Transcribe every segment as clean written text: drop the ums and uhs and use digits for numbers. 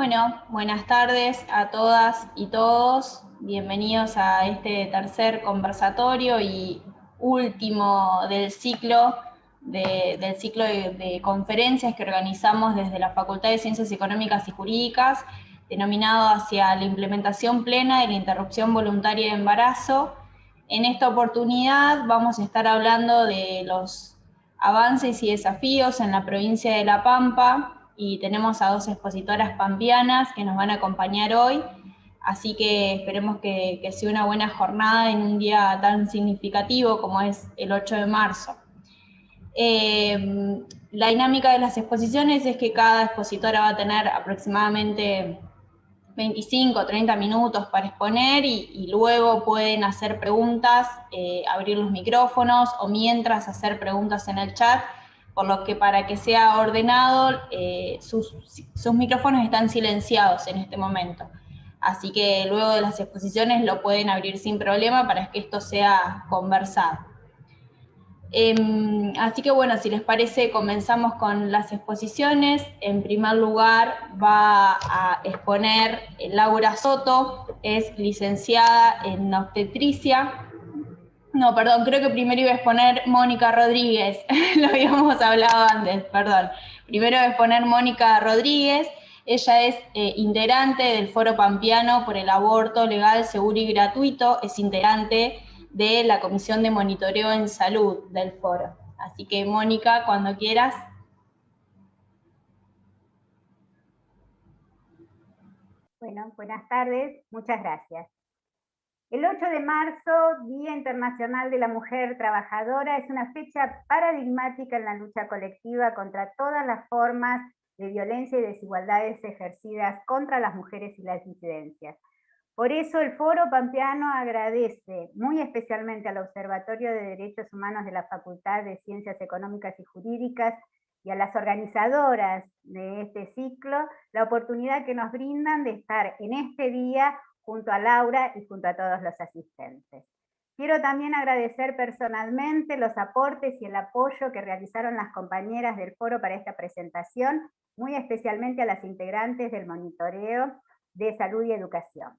Bueno, buenas tardes a todas y todos. Bienvenidos a este tercer conversatorio y último del ciclo de conferencias que organizamos desde la Facultad de Ciencias Económicas y Jurídicas, denominado hacia la implementación plena de la interrupción voluntaria de embarazo. En esta oportunidad vamos a estar hablando de los avances y desafíos en la provincia de La Pampa, y tenemos a dos expositoras pampeanas que nos van a acompañar hoy, así que esperemos que sea una buena jornada en un día tan significativo como es el 8 de marzo. La dinámica de las exposiciones es que cada expositora va a tener aproximadamente 25 o 30 minutos para exponer y luego pueden hacer preguntas, abrir los micrófonos o mientras hacer preguntas en el chat, por lo que para que sea ordenado, sus micrófonos están silenciados en este momento. Así que luego de las exposiciones lo pueden abrir sin problema para que esto sea conversado. Así que bueno, si les parece, comenzamos con las exposiciones. En primer lugar va a exponer Laura Soto, es licenciada en obstetricia. No, perdón, creo que primero iba a exponer Mónica Rodríguez, lo habíamos hablado antes, perdón. Primero va a exponer Mónica Rodríguez. Ella es integrante del Foro Pampeano por el Aborto Legal, Seguro y Gratuito, es integrante de la Comisión de Monitoreo en Salud del Foro. Así que, Mónica, cuando quieras. Bueno, buenas tardes, muchas gracias. El 8 de marzo, Día Internacional de la Mujer Trabajadora, es una fecha paradigmática en la lucha colectiva contra todas las formas de violencia y desigualdades ejercidas contra las mujeres y las disidencias. Por eso el Foro Pampeano agradece muy especialmente al Observatorio de Derechos Humanos de la Facultad de Ciencias Económicas y Jurídicas y a las organizadoras de este ciclo la oportunidad que nos brindan de estar en este día junto a Laura y junto a todos los asistentes. Quiero también agradecer personalmente los aportes y el apoyo que realizaron las compañeras del foro para esta presentación, muy especialmente a las integrantes del monitoreo de salud y educación.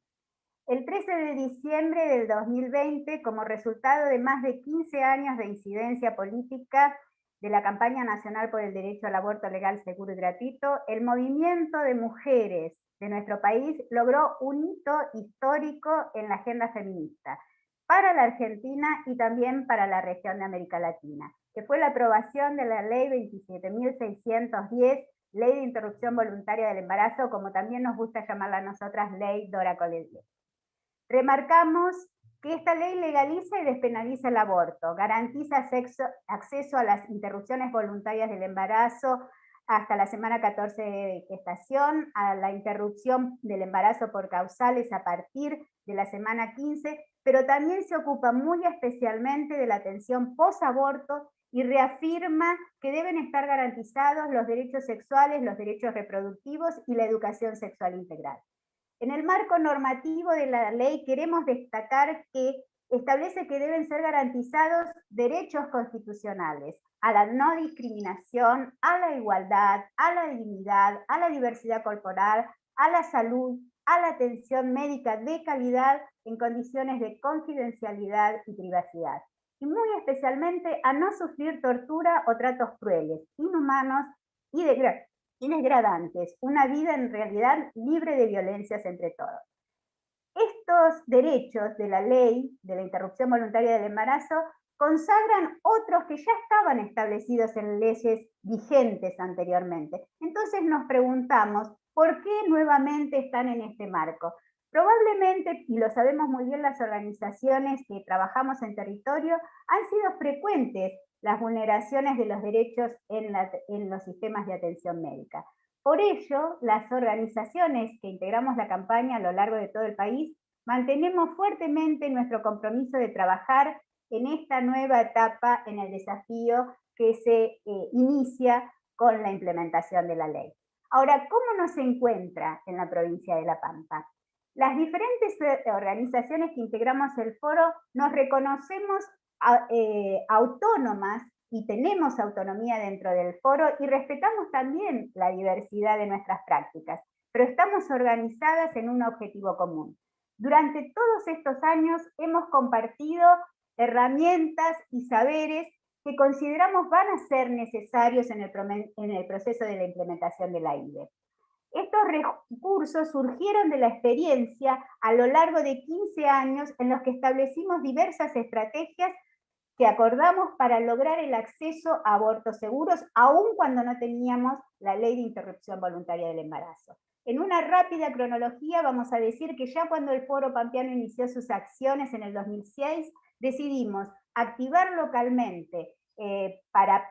El 13 de diciembre del 2020, como resultado de más de 15 años de incidencia política de la campaña nacional por el derecho al aborto legal, seguro y gratuito, el movimiento de mujeres de nuestro país logró un hito histórico en la agenda feminista para la Argentina y también para la región de América Latina, que fue la aprobación de la Ley 27.610, Ley de Interrupción Voluntaria del Embarazo, como también nos gusta llamarla a nosotras, Ley Dora Coledie. Remarcamos que esta ley legaliza y despenaliza el aborto, garantiza acceso a las interrupciones voluntarias del embarazo hasta la semana 14 de gestación, a la interrupción del embarazo por causales a partir de la semana 15, pero también se ocupa muy especialmente de la atención posaborto y reafirma que deben estar garantizados los derechos sexuales, los derechos reproductivos y la educación sexual integral. En el marco normativo de la ley queremos destacar que establece que deben ser garantizados derechos constitucionales a la no discriminación, a la igualdad, a la dignidad, a la diversidad corporal, a la salud, a la atención médica de calidad en condiciones de confidencialidad y privacidad. Y muy especialmente a no sufrir tortura o tratos crueles, inhumanos y degradantes, una vida en realidad libre de violencias entre todos. Estos derechos de la ley de la interrupción voluntaria del embarazo consagran otros que ya estaban establecidos en leyes vigentes anteriormente. Entonces nos preguntamos, ¿por qué nuevamente están en este marco? Probablemente, y lo sabemos muy bien las organizaciones que trabajamos en territorio, han sido frecuentes las vulneraciones de los derechos en los sistemas de atención médica. Por ello, las organizaciones que integramos la campaña a lo largo de todo el país mantenemos fuertemente nuestro compromiso de trabajar en esta nueva etapa en el desafío que se inicia con la implementación de la ley. Ahora, ¿cómo nos encuentra en la provincia de La Pampa? Las diferentes organizaciones que integramos el foro nos reconocemos autónomas y tenemos autonomía dentro del foro y respetamos también la diversidad de nuestras prácticas. pero estamos organizadas en un objetivo común. Durante todos estos años hemos compartido herramientas y saberes que consideramos van a ser necesarios en el proceso de la implementación de la AIDE. Estos recursos surgieron de la experiencia a lo largo de 15 años en los que establecimos diversas estrategias que acordamos para lograr el acceso a abortos seguros, aun cuando no teníamos la ley de interrupción voluntaria del embarazo. En una rápida cronología vamos a decir que ya cuando el Foro Pampeano inició sus acciones en el 2006, decidimos activar localmente para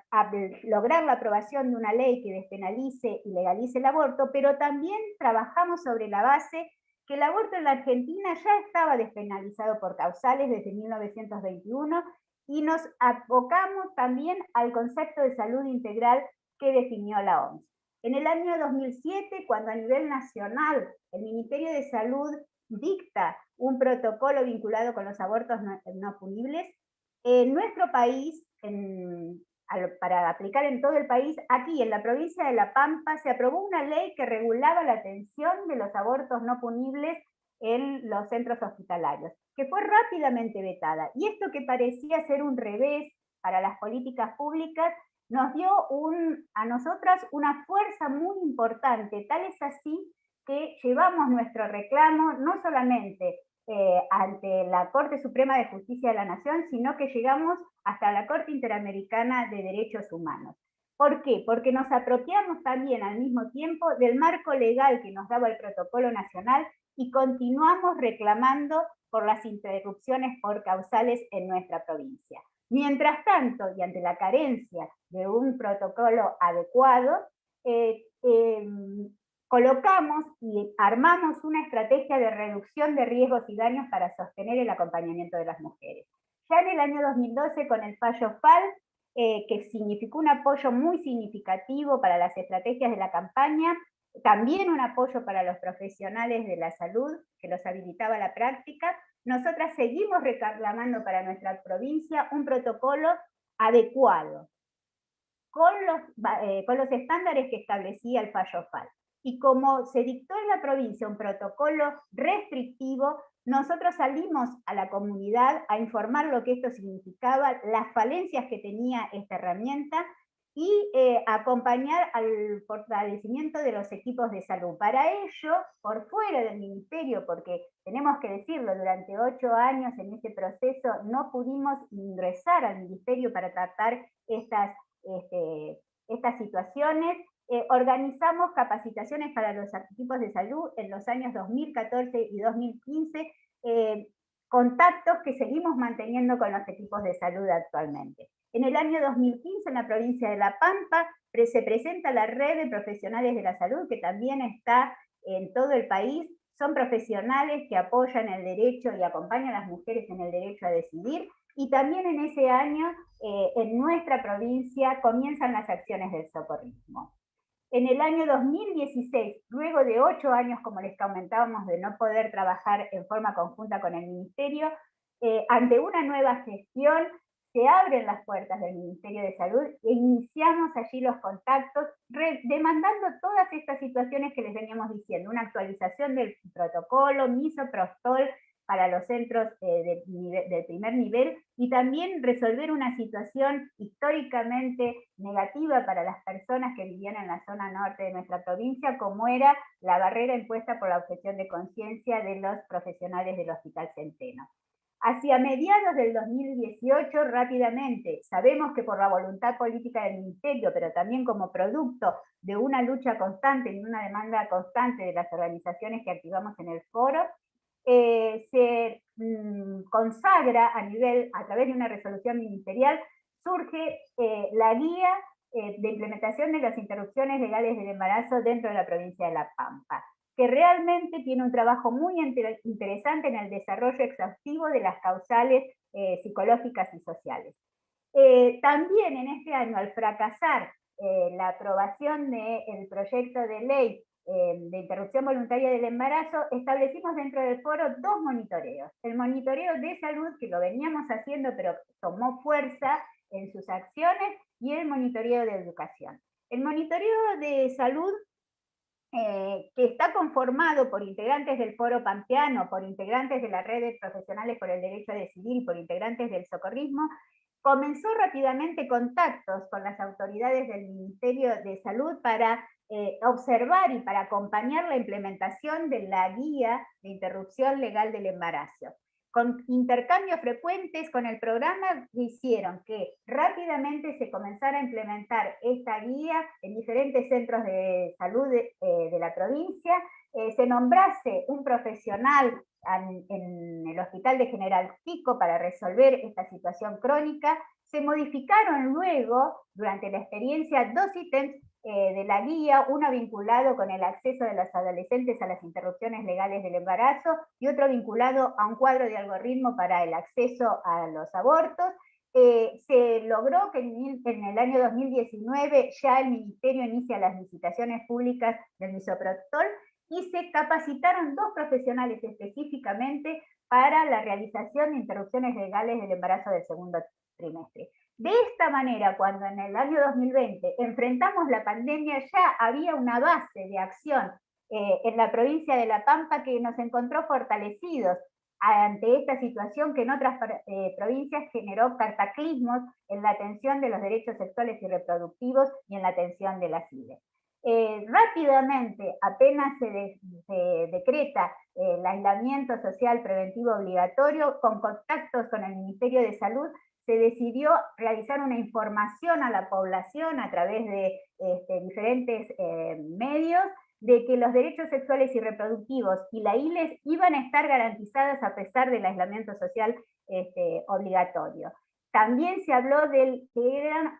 lograr la aprobación de una ley que despenalice y legalice el aborto, pero también trabajamos sobre la base que el aborto en la Argentina ya estaba despenalizado por causales desde 1921 y nos abocamos también al concepto de salud integral que definió la OMS. En el año 2007, cuando a nivel nacional el Ministerio de Salud dicta un protocolo vinculado con los abortos no punibles, en nuestro país, para aplicar en todo el país, aquí en la provincia de La Pampa se aprobó una ley que regulaba la atención de los abortos no punibles en los centros hospitalarios, que fue rápidamente vetada. Y esto que parecía ser un revés para las políticas públicas, nos dio a nosotras una fuerza muy importante, tal es así que llevamos nuestro reclamo no solamente ante la Corte Suprema de Justicia de la Nación, sino que llegamos hasta la Corte Interamericana de Derechos Humanos. ¿Por qué? Porque nos apropiamos también al mismo tiempo del marco legal que nos daba el protocolo nacional y continuamos reclamando por las interrupciones por causales en nuestra provincia. Mientras tanto, y ante la carencia de un protocolo adecuado, colocamos y armamos una estrategia de reducción de riesgos y daños para sostener el acompañamiento de las mujeres. Ya en el año 2012, con el fallo FAL, que significó un apoyo muy significativo para las estrategias de la campaña, también un apoyo para los profesionales de la salud, que los habilitaba a la práctica, nosotras seguimos reclamando para nuestra provincia un protocolo adecuado, con los estándares que establecía el fallo FAL. Y como se dictó en la provincia un protocolo restrictivo, nosotros salimos a la comunidad a informar lo que esto significaba, las falencias que tenía esta herramienta y acompañar al fortalecimiento de los equipos de salud. Para ello, por fuera del ministerio, porque tenemos que decirlo, durante 8 años en este proceso no pudimos ingresar al ministerio para tratar estas situaciones, organizamos capacitaciones para los equipos de salud en los años 2014 y 2015, contactos que seguimos manteniendo con los equipos de salud actualmente. En el año 2015, en la provincia de La Pampa, se presenta la red de profesionales de la salud, que también está en todo el país. Son profesionales que apoyan el derecho y acompañan a las mujeres en el derecho a decidir. Y también en ese año, en nuestra provincia, comienzan las acciones del socorrismo. En el año 2016, luego de 8 años, como les comentábamos, de no poder trabajar en forma conjunta con el Ministerio, ante una nueva gestión, se abren las puertas del Ministerio de Salud e iniciamos allí los contactos, demandando todas estas situaciones que les veníamos diciendo, una actualización del protocolo, misoprostol para los centros del primer nivel y también resolver una situación históricamente negativa para las personas que vivían en la zona norte de nuestra provincia, como era la barrera impuesta por la objeción de conciencia de los profesionales del Hospital Centeno. Hacia mediados del 2018, rápidamente, sabemos que por la voluntad política del Ministerio, pero también como producto de una lucha constante y una demanda constante de las organizaciones que activamos en el foro, se consagra a través de una resolución ministerial, surge la guía de implementación de las interrupciones legales del embarazo dentro de la provincia de La Pampa, que realmente tiene un trabajo muy interesante en el desarrollo exhaustivo de las causales psicológicas y sociales. También en este año, al fracasar la aprobación del proyecto de ley de interrupción voluntaria del embarazo, establecimos dentro del foro 2 monitoreos. El monitoreo de salud, que lo veníamos haciendo, pero tomó fuerza en sus acciones, y el monitoreo de educación. El monitoreo de salud que está conformado por integrantes del Foro Pampeano, por integrantes de la Red de Profesionales por el Derecho a Decidir y por integrantes del socorrismo, comenzó rápidamente contactos con las autoridades del Ministerio de Salud para observar y para acompañar la implementación de la guía de interrupción legal del embarazo. Con intercambios frecuentes con el programa hicieron que rápidamente se comenzara a implementar esta guía en diferentes centros de salud de la provincia, se nombrase un profesional en el Hospital de General Pico para resolver esta situación crónica. Se modificaron luego, durante la experiencia, dos ítems de la guía, uno vinculado con el acceso de los adolescentes a las interrupciones legales del embarazo y otro vinculado a un cuadro de algoritmo para el acceso a los abortos. Se logró que en el año 2019 ya el Ministerio inicia las licitaciones públicas del misoprostol y se capacitaron dos profesionales específicamente para la realización de interrupciones legales del embarazo del segundo trimestre. De esta manera, cuando en el año 2020 enfrentamos la pandemia, ya había una base de acción en la provincia de La Pampa que nos encontró fortalecidos ante esta situación que en otras provincias generó cataclismos en la atención de los derechos sexuales y reproductivos y en la atención de las IDE. Rápidamente, apenas se decreta el aislamiento social preventivo obligatorio, con contactos con el Ministerio de Salud, se decidió realizar una información a la población a través de diferentes medios de que los derechos sexuales y reproductivos y la ILES iban a estar garantizadas a pesar del aislamiento social obligatorio. También se habló de que eran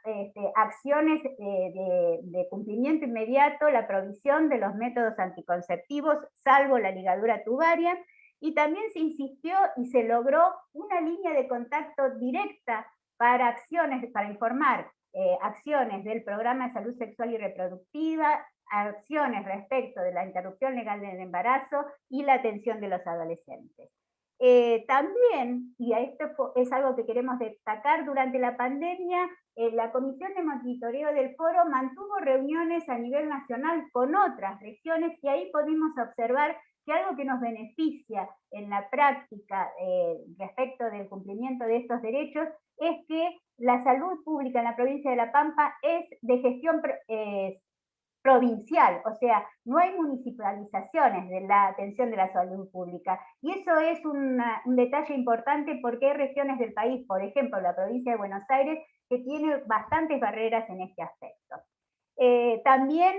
acciones de cumplimiento inmediato, la provisión de los métodos anticonceptivos, salvo la ligadura tubaria, y también se insistió y se logró una línea de contacto directa para acciones, para informar acciones del Programa de Salud Sexual y Reproductiva, acciones respecto de la interrupción legal del embarazo y la atención de los adolescentes. También, y esto es algo que queremos destacar, durante la pandemia, la Comisión de Monitoreo del Foro mantuvo reuniones a nivel nacional con otras regiones y ahí pudimos observar que algo que nos beneficia en la práctica respecto del cumplimiento de estos derechos es que la salud pública en la provincia de La Pampa es de gestión provincial, o sea, no hay municipalizaciones de la atención de la salud pública. Y eso es un detalle importante porque hay regiones del país, por ejemplo, la provincia de Buenos Aires, que tiene bastantes barreras en este aspecto. También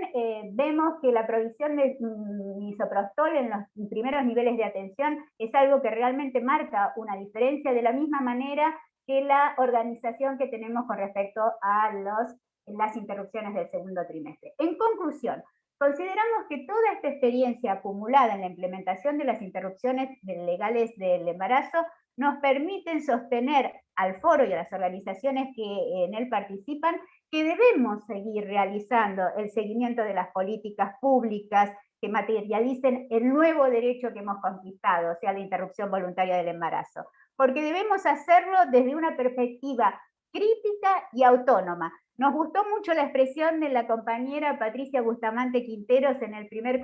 vemos que la provisión de misoprostol en los primeros niveles de atención es algo que realmente marca una diferencia, de la misma manera que la organización que tenemos con respecto a las interrupciones del segundo trimestre. En conclusión, consideramos que toda esta experiencia acumulada en la implementación de las interrupciones legales del embarazo nos permiten sostener al foro y a las organizaciones que en él participan que debemos seguir realizando el seguimiento de las políticas públicas que materialicen el nuevo derecho que hemos conquistado, o sea, la interrupción voluntaria del embarazo, porque debemos hacerlo desde una perspectiva crítica y autónoma. Nos gustó mucho la expresión de la compañera Patricia Bustamante Quinteros en el primer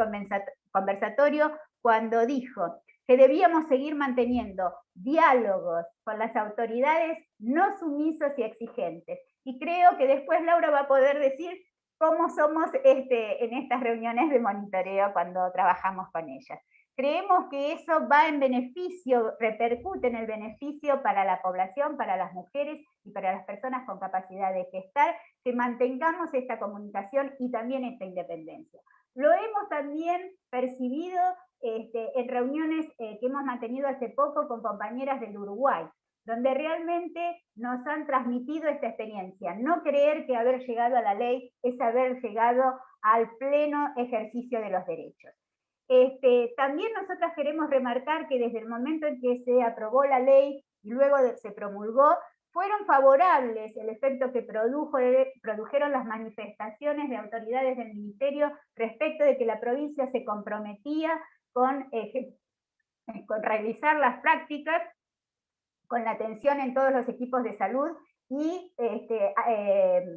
conversatorio cuando dijo que debíamos seguir manteniendo diálogos con las autoridades no sumisos y exigentes. Y creo que después Laura va a poder decir cómo somos en estas reuniones de monitoreo cuando trabajamos con ellas. Creemos que eso va en beneficio, repercute en el beneficio para la población, para las mujeres y para las personas con capacidad de gestar, que mantengamos esta comunicación y también esta independencia. Lo hemos también percibido en reuniones que hemos mantenido hace poco con compañeras del Uruguay, donde realmente nos han transmitido esta experiencia. No creer que haber llegado a la ley es haber llegado al pleno ejercicio de los derechos. También nosotras queremos remarcar que desde el momento en que se aprobó la ley y luego se promulgó, fueron favorables el efecto que produjeron las manifestaciones de autoridades del Ministerio respecto de que la provincia se comprometía con realizar las prácticas, con la atención en todos los equipos de salud y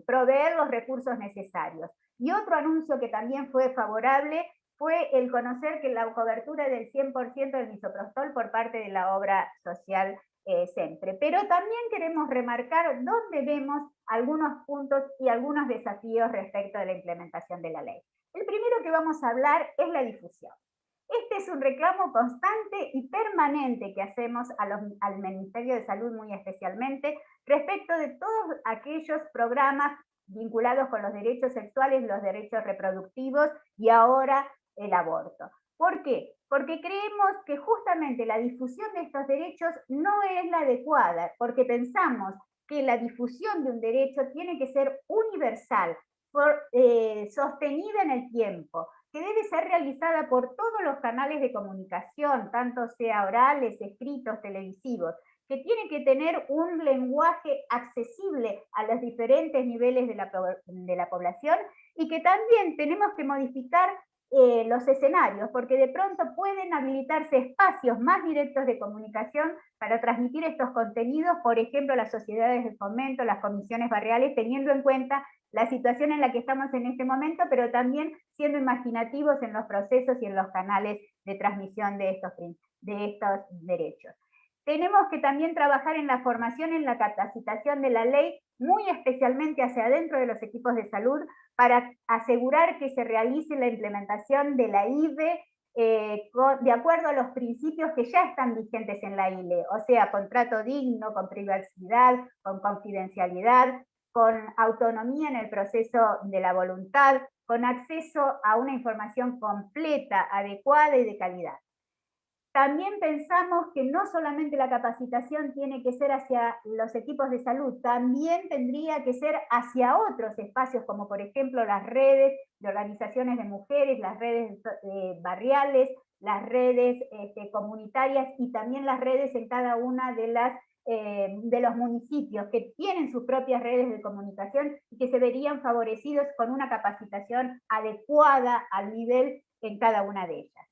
proveer los recursos necesarios. Y otro anuncio que también fue favorable fue el conocer que la cobertura del 100% del misoprostol por parte de la obra social SEMPRE. Pero también queremos remarcar dónde vemos algunos puntos y algunos desafíos respecto de la implementación de la ley. El primero que vamos a hablar es la difusión. Este es un reclamo constante y permanente que hacemos al Ministerio de Salud muy especialmente respecto de todos aquellos programas vinculados con los derechos sexuales, los derechos reproductivos y ahora el aborto. ¿Por qué? Porque creemos que justamente la difusión de estos derechos no es la adecuada, porque pensamos que la difusión de un derecho tiene que ser universal, sostenida en el tiempo, que debe ser realizada por todos los canales de comunicación, tanto sea orales, escritos, televisivos, que tiene que tener un lenguaje accesible a los diferentes niveles de la población y que también tenemos que modificar los escenarios, porque de pronto pueden habilitarse espacios más directos de comunicación para transmitir estos contenidos, por ejemplo, las sociedades de fomento, las comisiones barriales, teniendo en cuenta la situación en la que estamos en este momento, pero también siendo imaginativos en los procesos y en los canales de transmisión de estos derechos. Tenemos que también trabajar en la formación, en la capacitación de la ley, muy especialmente hacia adentro de los equipos de salud, para asegurar que se realice la implementación de la IVE de acuerdo a los principios que ya están vigentes en la ILE, o sea, contrato digno, con privacidad, con confidencialidad, con autonomía en el proceso de la voluntad, con acceso a una información completa, adecuada y de calidad. También pensamos que no solamente la capacitación tiene que ser hacia los equipos de salud, también tendría que ser hacia otros espacios, como por ejemplo las redes de organizaciones de mujeres, las redes barriales, las redes comunitarias y también las redes en cada una de los municipios que tienen sus propias redes de comunicación y que se verían favorecidos con una capacitación adecuada al nivel en cada una de ellas.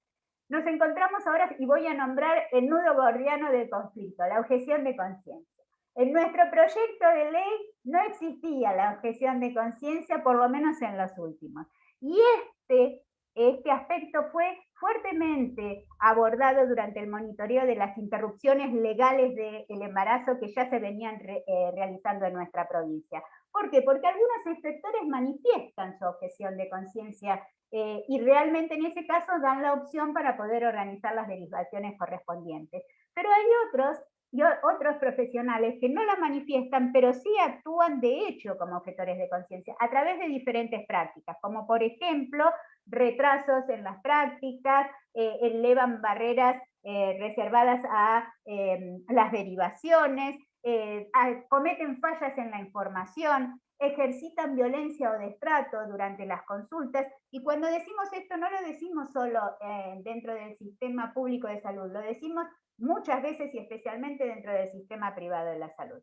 Nos encontramos ahora, y voy a nombrar el nudo gordiano del conflicto, la objeción de conciencia. En nuestro proyecto de ley no existía la objeción de conciencia, por lo menos en los últimos. Y este aspecto fue fuertemente abordado durante el monitoreo de las interrupciones legales del embarazo que ya se venían realizando en nuestra provincia. ¿Por qué? Porque algunos inspectores manifiestan su objeción de conciencia y realmente en ese caso dan la opción para poder organizar las derivaciones correspondientes. Pero hay otros profesionales que no la manifiestan, pero sí actúan de hecho como objetores de conciencia a través de diferentes prácticas, como por ejemplo retrasos en las prácticas, elevan barreras reservadas a las derivaciones, cometen fallas en la información, ejercitan violencia o destrato durante las consultas, y cuando decimos esto no lo decimos solo dentro del sistema público de salud, lo decimos muchas veces y especialmente dentro del sistema privado de la salud.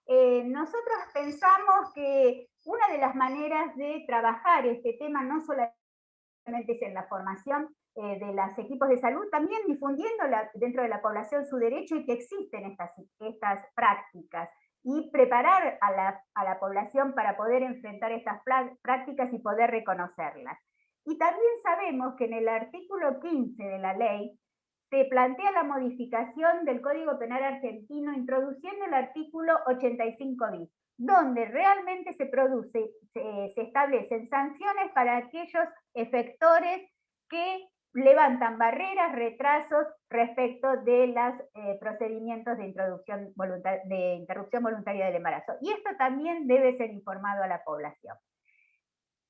Nosotros pensamos que una de las maneras de trabajar este tema no solamente es en la formación de los equipos de salud, también difundiendo dentro de la población su derecho y que existen estas prácticas, y preparar a la población para poder enfrentar estas prácticas y poder reconocerlas. Y también sabemos que en el artículo 15 de la ley se plantea la modificación del Código Penal argentino introduciendo el artículo 85 bis, donde realmente se establecen sanciones para aquellos efectores que levantan barreras, retrasos respecto de los procedimientos de interrupción voluntaria del embarazo. Y esto también debe ser informado a la población.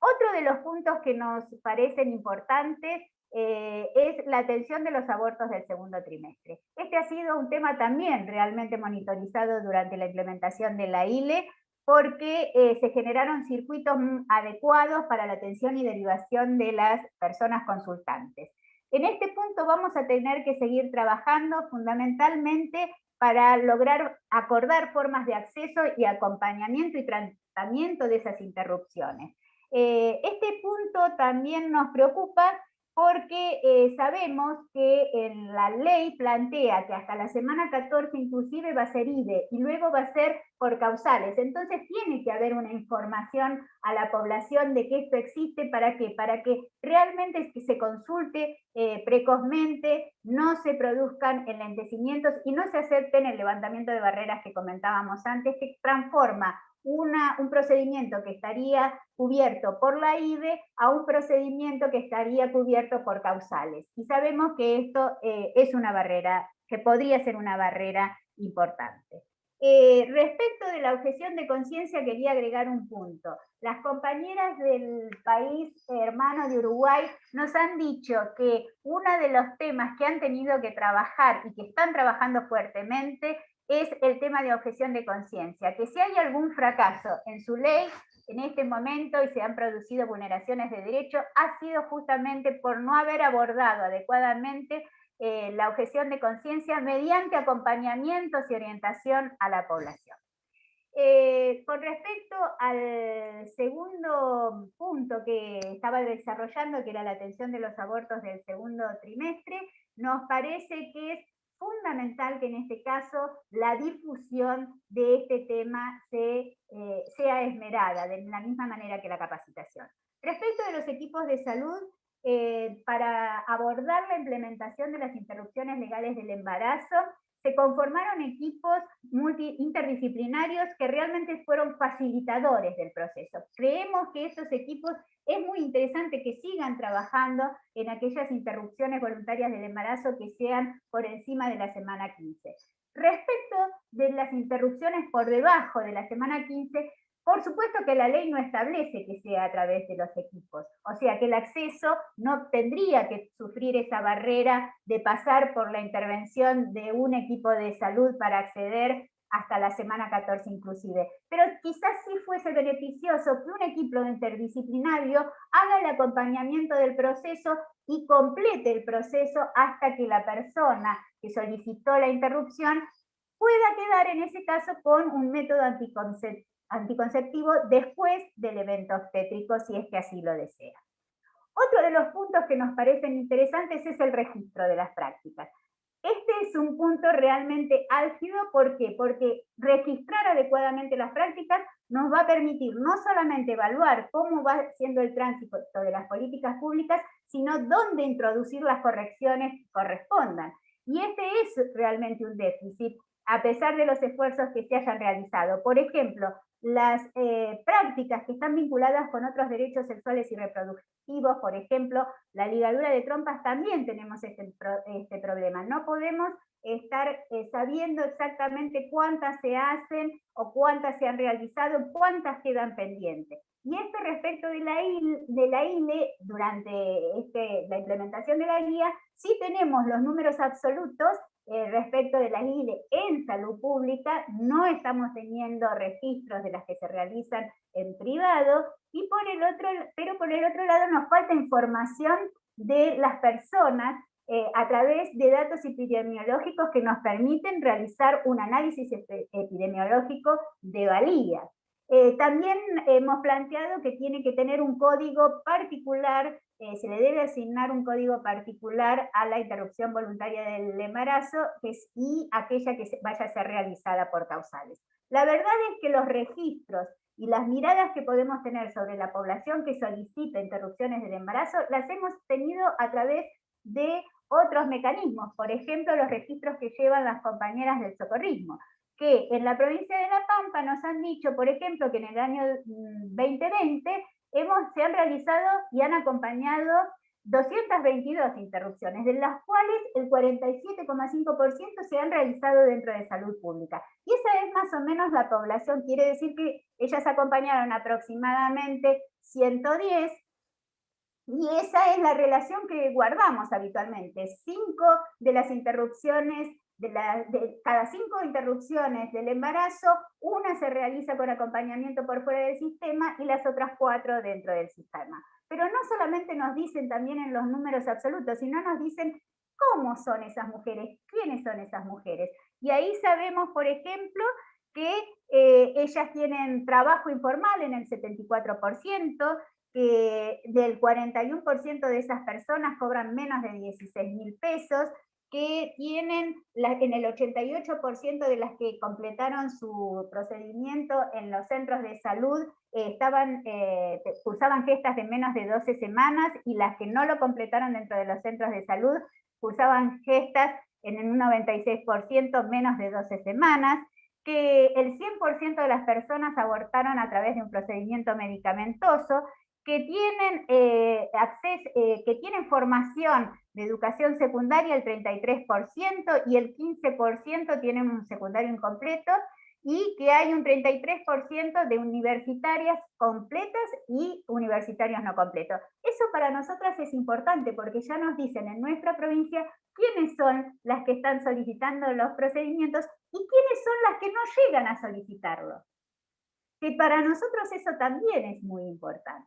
Otro de los puntos que nos parecen importantes es la atención de los abortos del segundo trimestre. Este ha sido un tema también realmente monitorizado durante la implementación de la ILE, porque se generaron circuitos adecuados para la atención y derivación de las personas consultantes. En este punto vamos a tener que seguir trabajando fundamentalmente para lograr acordar formas de acceso y acompañamiento y tratamiento de esas interrupciones. Este punto también nos preocupa porque sabemos que en la ley plantea que hasta la semana 14 inclusive va a ser IVE y luego va a ser por causales. Entonces tiene que haber una información a la población de que esto existe. ¿Para qué? Para que realmente se consulte precozmente, no se produzcan enlentecimientos y no se acepten el levantamiento de barreras que comentábamos antes, que transforma un procedimiento que estaría cubierto por la IVE a un procedimiento que estaría cubierto por causales. Y sabemos que esto es una barrera, que podría ser una barrera importante. Respecto de la objeción de conciencia, quería agregar un punto. Las compañeras del país hermano de Uruguay nos han dicho que uno de los temas que han tenido que trabajar y que están trabajando fuertemente es el tema de objeción de conciencia, que si hay algún fracaso en su ley en este momento y se han producido vulneraciones de derecho, ha sido justamente por no haber abordado adecuadamente la objeción de conciencia mediante acompañamientos y orientación a la población. Con respecto al segundo punto que estaba desarrollando, que era la atención de los abortos del segundo trimestre, nos parece que es fundamental que en este caso la difusión de este tema sea esmerada, de la misma manera que la capacitación. Respecto de los equipos de salud, para abordar la implementación de las interrupciones legales del embarazo, se conformaron equipos interdisciplinarios que realmente fueron facilitadores del proceso. Creemos que esos equipos es muy interesante que sigan trabajando en aquellas interrupciones voluntarias del embarazo que sean por encima de la semana 15. Respecto de las interrupciones por debajo de la semana 15, por supuesto que la ley no establece que sea a través de los equipos, o sea que el acceso no tendría que sufrir esa barrera de pasar por la intervención de un equipo de salud para acceder hasta la semana 14 inclusive. Pero quizás sí fuese beneficioso que un equipo interdisciplinario haga el acompañamiento del proceso y complete el proceso hasta que la persona que solicitó la interrupción pueda quedar en ese caso con un método anticonceptivo después del evento obstétrico, si es que así lo desea. Otro de los puntos que nos parecen interesantes es el registro de las prácticas. Este es un punto realmente álgido, ¿por qué? Porque registrar adecuadamente las prácticas nos va a permitir no solamente evaluar cómo va siendo el tránsito de las políticas públicas, sino dónde introducir las correcciones que correspondan. Y este es realmente un déficit, a pesar de los esfuerzos que se hayan realizado. Por ejemplo, las prácticas que están vinculadas con otros derechos sexuales y reproductivos, por ejemplo, la ligadura de trompas, también tenemos este problema. No podemos estar sabiendo exactamente cuántas se hacen o cuántas se han realizado, cuántas quedan pendientes. Y esto respecto de la ILE, durante la implementación de la guía, sí tenemos los números absolutos respecto de la ILE en salud pública, no estamos teniendo registros de las que se realizan en privado, pero por el otro lado nos falta información de las personas a través de datos epidemiológicos que nos permiten realizar un análisis epidemiológico de valía. También hemos planteado que tiene que tener un código particular, se le debe asignar un código particular a la interrupción voluntaria del embarazo y aquella que vaya a ser realizada por causales. La verdad es que los registros y las miradas que podemos tener sobre la población que solicita interrupciones del embarazo las hemos tenido a través de otros mecanismos, por ejemplo, los registros que llevan las compañeras del socorrismo, que en la provincia de La Pampa nos han dicho, por ejemplo, que en el año 2020 se han realizado y han acompañado 222 interrupciones, de las cuales el 47,5% se han realizado dentro de salud pública. Y esa es más o menos la población, quiere decir que ellas acompañaron aproximadamente 110, y esa es la relación que guardamos habitualmente. 5 de las interrupciones, cada 5 interrupciones del embarazo, una se realiza con acompañamiento por fuera del sistema y las otras 4 dentro del sistema. Pero no solamente nos dicen también en los números absolutos, sino nos dicen cómo son esas mujeres, quiénes son esas mujeres. Y ahí sabemos, por ejemplo, que ellas tienen trabajo informal en el 74%, que del 41% de esas personas cobran menos de 16.000 pesos, que tienen, en el 88% de las que completaron su procedimiento en los centros de salud, cursaban gestas de menos de 12 semanas, y las que no lo completaron dentro de los centros de salud cursaban gestas en un 96% menos de 12 semanas, que el 100% de las personas abortaron a través de un procedimiento medicamentoso, que tienen que tienen formación de educación secundaria el 33% y el 15% tienen un secundario incompleto, y que hay un 33% de universitarias completas y universitarios no completos. Eso para nosotras es importante porque ya nos dicen en nuestra provincia quiénes son las que están solicitando los procedimientos y quiénes son las que no llegan a solicitarlo. Que para nosotros eso también es muy importante.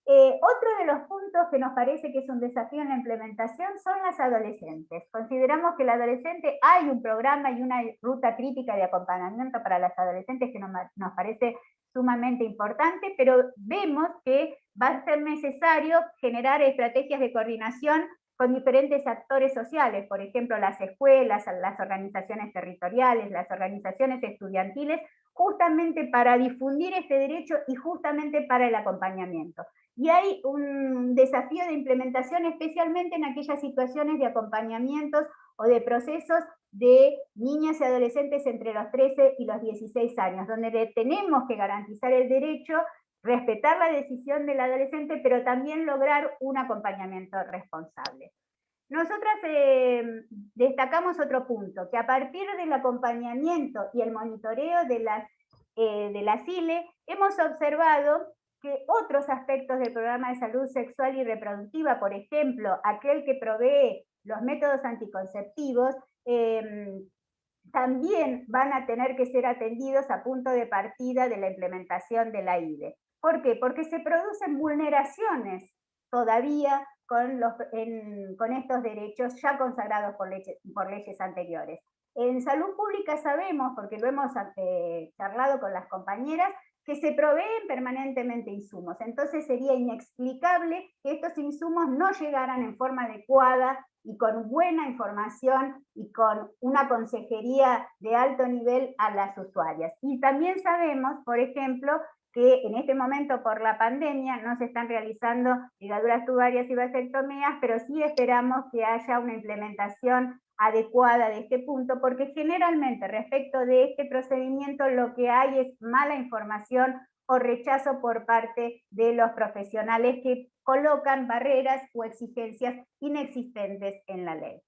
Otro de los puntos que nos parece que es un desafío en la implementación son las adolescentes. Consideramos que el adolescente, hay un programa y una ruta crítica de acompañamiento para las adolescentes que nos parece sumamente importante, pero vemos que va a ser necesario generar estrategias de coordinación con diferentes actores sociales, por ejemplo, las escuelas, las organizaciones territoriales, las organizaciones estudiantiles, justamente para difundir este derecho y justamente para el acompañamiento. Y hay un desafío de implementación especialmente en aquellas situaciones de acompañamientos o de procesos de niñas y adolescentes entre los 13 y los 16 años, donde tenemos que garantizar el derecho, respetar la decisión del adolescente, pero también lograr un acompañamiento responsable. Nosotras destacamos otro punto, que a partir del acompañamiento y el monitoreo de las ILE, hemos observado que otros aspectos del programa de salud sexual y reproductiva, por ejemplo, aquel que provee los métodos anticonceptivos, también van a tener que ser atendidos a punto de partida de la implementación de la IDE. ¿Por qué? Porque se producen vulneraciones todavía con estos derechos ya consagrados por leyes anteriores. En salud pública sabemos, porque lo hemos charlado con las compañeras, que se proveen permanentemente insumos. Entonces sería inexplicable que estos insumos no llegaran en forma adecuada y con buena información y con una consejería de alto nivel a las usuarias. Y también sabemos, por ejemplo, que en este momento por la pandemia no se están realizando ligaduras tubarias y vasectomías, pero sí esperamos que haya una implementación adecuada de este punto, porque generalmente respecto de este procedimiento lo que hay es mala información o rechazo por parte de los profesionales que colocan barreras o exigencias inexistentes en la ley.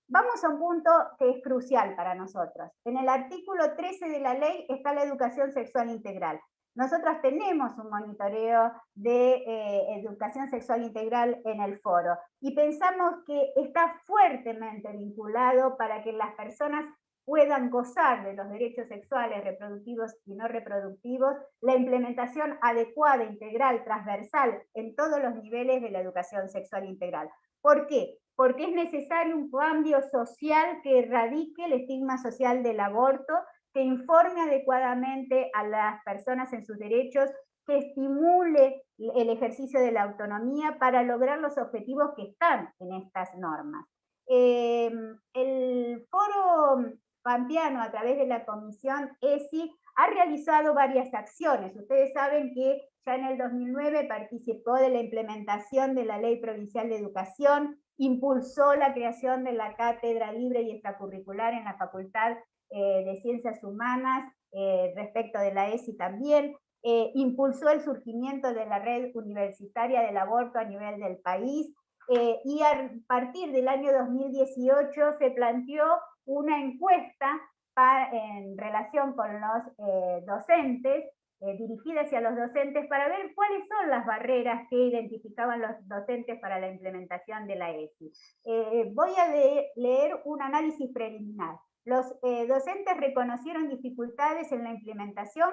Vamos a un punto que es crucial para nosotros. En el artículo 13 de la ley está la educación sexual integral. Nosotros tenemos un monitoreo de educación sexual integral en el foro y pensamos que está fuertemente vinculado para que las personas puedan gozar de los derechos sexuales, reproductivos y no reproductivos, la implementación adecuada, integral, transversal en todos los niveles de la educación sexual integral. ¿Por qué? Porque es necesario un cambio social que erradique el estigma social del aborto, que informe adecuadamente a las personas en sus derechos, que estimule el ejercicio de la autonomía para lograr los objetivos que están en estas normas. El Foro Pampeano, a través de la Comisión ESI, ha realizado varias acciones. Ustedes saben que ya en el 2009 participó de la implementación de la Ley Provincial de Educación, impulsó la creación de la cátedra libre y extracurricular en la Facultad de Ciencias Humanas, respecto de la ESI también, impulsó el surgimiento de la red universitaria del aborto a nivel del país, y a partir del año 2018 se planteó una encuesta en relación con los docentes, dirigida hacia los docentes, para ver cuáles son las barreras que identificaban los docentes para la implementación de la ESI. Voy a leer un análisis preliminar. Los docentes reconocieron dificultades en la implementación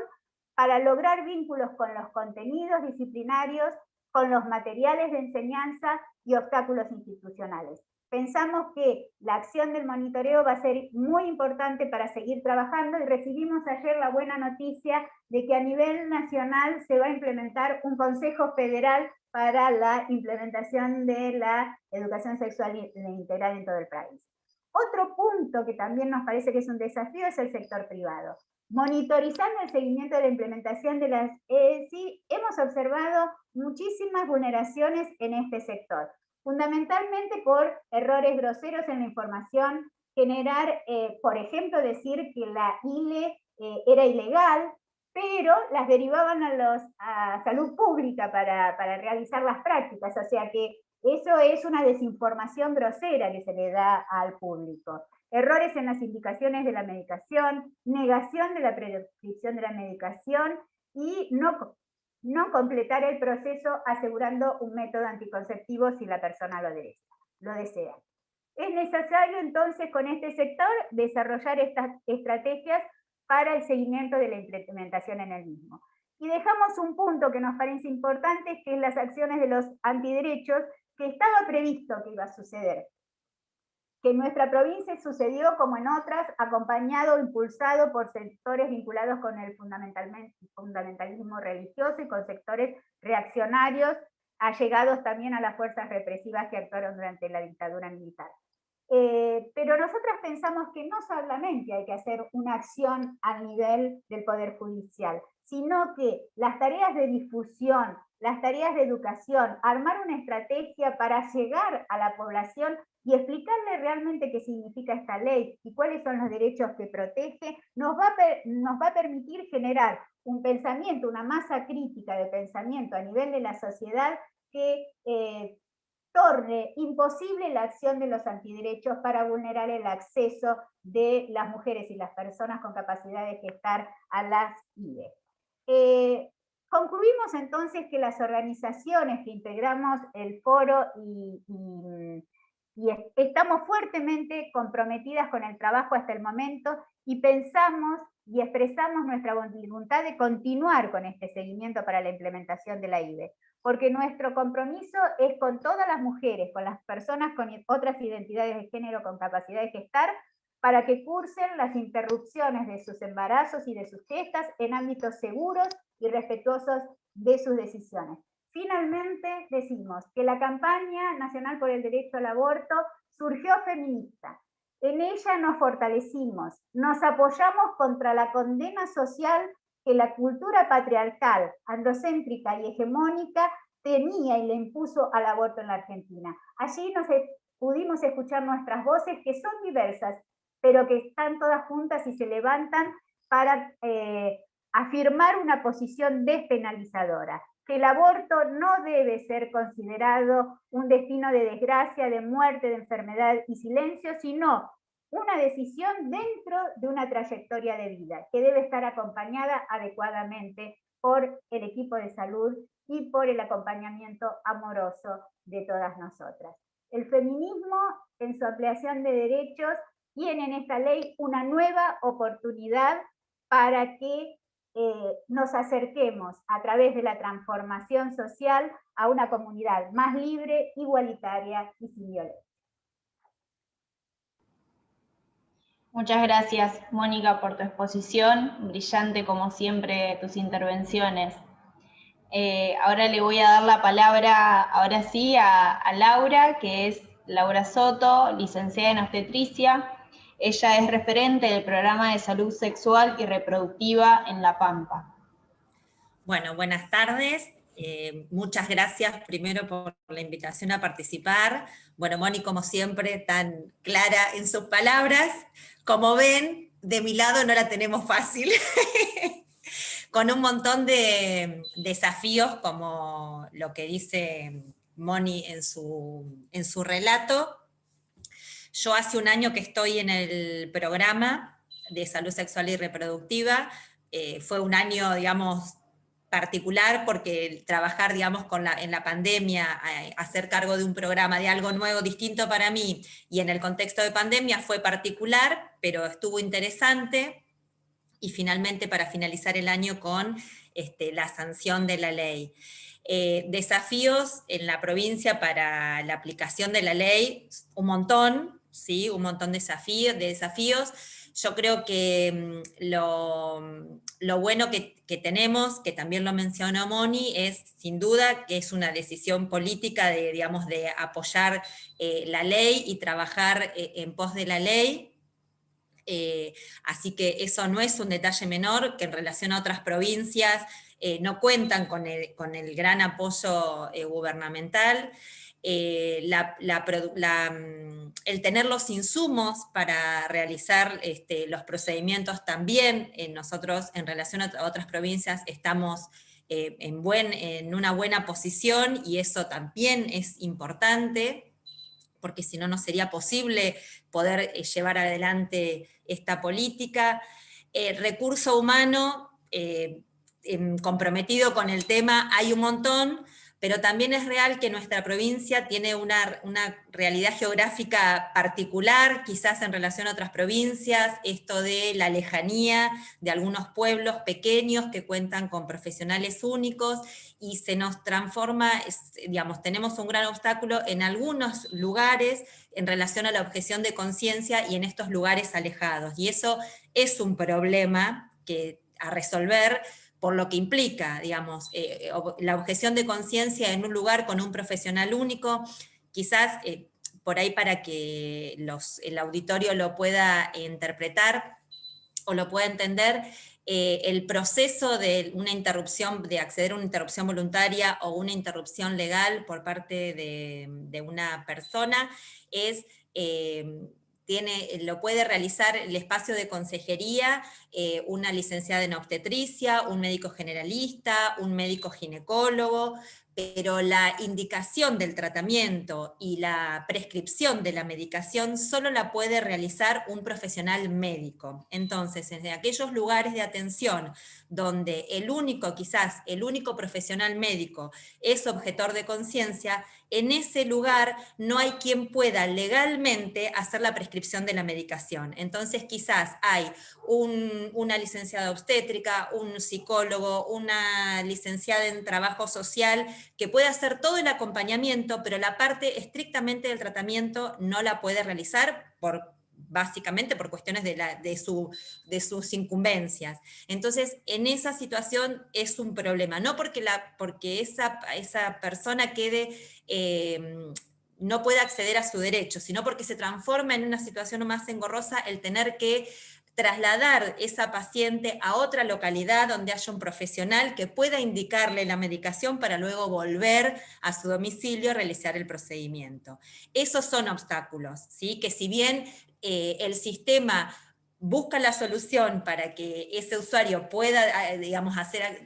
para lograr vínculos con los contenidos disciplinarios, con los materiales de enseñanza y obstáculos institucionales. pensamos que la acción del monitoreo va a ser muy importante para seguir trabajando, y recibimos ayer la buena noticia de que a nivel nacional se va a implementar un Consejo Federal para la implementación de la educación sexual integral en todo el país. Otro punto que también nos parece que es un desafío es el sector privado. Monitorizando el seguimiento de la implementación de las ESI, hemos observado muchísimas vulneraciones en este sector, fundamentalmente por errores groseros en la información, generar, por ejemplo, decir que la ILE era ilegal, pero las derivaban a salud pública para realizar las prácticas, o sea que eso es una desinformación grosera que se le da al público. Errores en las indicaciones de la medicación, negación de la prescripción de la medicación y no completar el proceso asegurando un método anticonceptivo si la persona lo desea. Es necesario entonces con este sector desarrollar estas estrategias para el seguimiento de la implementación en el mismo. Y dejamos un punto que nos parece importante, que es las acciones de los antiderechos, que estaba previsto que iba a suceder, que en nuestra provincia sucedió como en otras, acompañado, impulsado por sectores vinculados con el fundamentalismo religioso y con sectores reaccionarios, allegados también a las fuerzas represivas que actuaron durante la dictadura militar. Pero nosotras pensamos que no solamente hay que hacer una acción a nivel del Poder Judicial, sino que las tareas de difusión, las tareas de educación, armar una estrategia para llegar a la población y explicarle realmente qué significa esta ley y cuáles son los derechos que protege, nos va a permitir generar un pensamiento, una masa crítica de pensamiento a nivel de la sociedad que torne imposible la acción de los antiderechos para vulnerar el acceso de las mujeres y las personas con capacidad de gestar a las IVE. Concluimos entonces que las organizaciones que integramos el foro y estamos fuertemente comprometidas con el trabajo hasta el momento y pensamos y expresamos nuestra voluntad de continuar con este seguimiento para la implementación de la IVE, porque nuestro compromiso es con todas las mujeres, con las personas con otras identidades de género con capacidad de gestar, para que cursen las interrupciones de sus embarazos y de sus gestas en ámbitos seguros y respetuosos de sus decisiones. Finalmente, decimos que la campaña nacional por el derecho al aborto surgió feminista. En ella nos fortalecimos, nos apoyamos contra la condena social que la cultura patriarcal, androcéntrica y hegemónica tenía y le impuso al aborto en la Argentina. Allí pudimos escuchar nuestras voces, que son diversas, pero que están todas juntas y se levantan para afirmar una posición despenalizadora, que el aborto no debe ser considerado un destino de desgracia, de muerte, de enfermedad y silencio, sino una decisión dentro de una trayectoria de vida, que debe estar acompañada adecuadamente por el equipo de salud y por el acompañamiento amoroso de todas nosotras. El feminismo, en su ampliación de derechos, tiene en esta ley una nueva oportunidad para que nos acerquemos a través de la transformación social a una comunidad más libre, igualitaria y sin violencia. Muchas gracias, Mónica, por tu exposición. Brillante, como siempre, tus intervenciones. Ahora le voy a dar la palabra, ahora sí, a Laura, que es Laura Soto, licenciada en obstetricia. Ella es referente del programa de salud sexual y reproductiva en La Pampa. Bueno, buenas tardes. Muchas gracias primero por la invitación a participar. Bueno, Moni, como siempre, tan clara en sus palabras. Como ven, de mi lado no la tenemos fácil, con un montón de desafíos, como lo que dice Moni en su relato. Yo hace un año que estoy en el programa de salud sexual y reproductiva. Fue un año, digamos, particular, porque trabajar, digamos, en la pandemia, hacer cargo de un programa, de algo nuevo, distinto para mí, y en el contexto de pandemia fue particular, pero estuvo interesante. y finalmente para finalizar el año con la sanción de la ley. Desafíos en la provincia para la aplicación de la ley, un montón, ¿sí? Un montón de desafíos. Yo creo que lo bueno que tenemos, que también lo mencionó Moni, es sin duda que es una decisión política de, digamos, de apoyar la ley y trabajar en pos de la ley. Así que eso no es un detalle menor, que en relación a otras provincias no cuentan con el gran apoyo gubernamental. El tener los insumos para realizar los procedimientos también, nosotros en relación a otras provincias estamos en una buena posición, y eso también es importante, porque si no, no sería posible poder llevar adelante esta política. Recurso humano comprometido con el tema hay un montón, pero también es real que nuestra provincia tiene una realidad geográfica particular, quizás en relación a otras provincias, esto de la lejanía de algunos pueblos pequeños que cuentan con profesionales únicos, y se nos transforma, digamos, tenemos un gran obstáculo en algunos lugares en relación a la objeción de conciencia y en estos lugares alejados, y eso es un problema a resolver, por lo que implica, digamos, la objeción de conciencia en un lugar con un profesional único. Quizás por ahí, para que el auditorio lo pueda interpretar o lo pueda entender, el proceso de una interrupción, de acceder a una interrupción voluntaria o una interrupción legal por parte de una persona es... lo puede realizar el espacio de consejería, una licenciada en obstetricia, un médico generalista, un médico ginecólogo, pero la indicación del tratamiento y la prescripción de la medicación solo la puede realizar un profesional médico. Entonces, en aquellos lugares de atención donde quizás el único profesional médico es objetor de conciencia, en ese lugar no hay quien pueda legalmente hacer la prescripción de la medicación. Entonces quizás hay una licenciada obstétrica, un psicólogo, una licenciada en trabajo social, que puede hacer todo el acompañamiento, pero la parte estrictamente del tratamiento no la puede realizar básicamente por cuestiones de sus incumbencias. Entonces, en esa situación es un problema, no porque esa persona no pueda acceder a su derecho, sino porque se transforma en una situación más engorrosa el tener que trasladar esa paciente a otra localidad donde haya un profesional que pueda indicarle la medicación para luego volver a su domicilio a realizar el procedimiento. Esos son obstáculos, ¿sí? Que si bien el sistema busca la solución para que ese usuario pueda, digamos,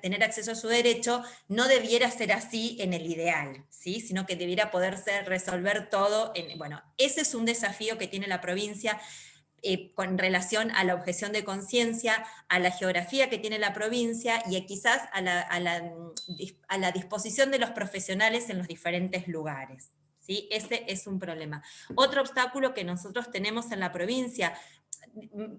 tener acceso a su derecho, no debiera ser así en el ideal, ¿sí? Sino que debiera poderse resolver todo. Bueno, ese es un desafío que tiene la provincia con relación a la objeción de conciencia, a la geografía que tiene la provincia y quizás a la disposición de los profesionales en los diferentes lugares. ¿Sí? Ese es un problema. Otro obstáculo que nosotros tenemos en la provincia,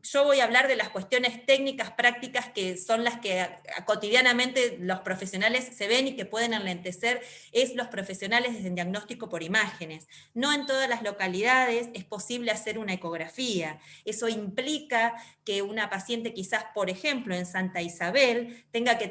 yo voy a hablar de las cuestiones técnicas, prácticas, que son las que cotidianamente los profesionales se ven y que pueden enlentecer, es los profesionales desde el diagnóstico por imágenes. No en todas las localidades es posible hacer una ecografía. Eso implica que una paciente quizás, por ejemplo, en Santa Isabel, tenga que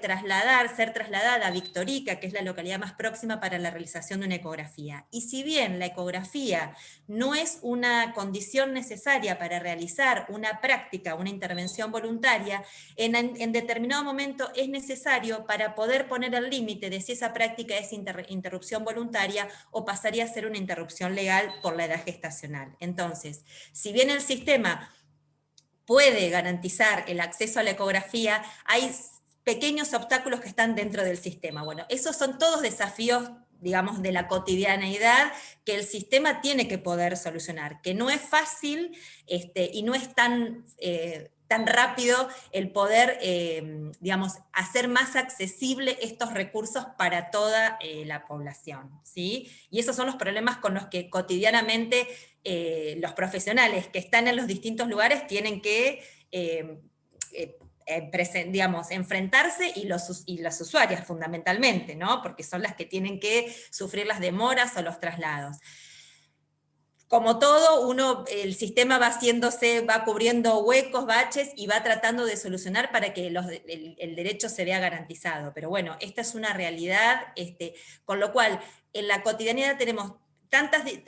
ser trasladada a Victorica, que es la localidad más próxima para la realización de una ecografía. Y si bien la ecografía no es una condición necesaria para realizar una práctica, una intervención voluntaria, en determinado momento es necesario para poder poner el límite de si esa práctica es interrupción voluntaria o pasaría a ser una interrupción legal por la edad gestacional. Entonces, si bien el sistema puede garantizar el acceso a la ecografía, hay pequeños obstáculos que están dentro del sistema. Bueno, esos son todos desafíos, digamos, de la cotidianeidad que el sistema tiene que poder solucionar, que no es fácil y no es tan rápido el poder, digamos, hacer más accesible estos recursos para toda la población, ¿sí? Y esos son los problemas con los que cotidianamente los profesionales que están en los distintos lugares tienen que digamos, enfrentarse y las usuarias fundamentalmente, ¿no? Porque son las que tienen que sufrir las demoras o los traslados. Como todo, el sistema va cubriendo huecos, baches, y va tratando de solucionar para que el derecho se vea garantizado. Pero bueno, esta es una realidad, con lo cual, en la cotidianidad tenemos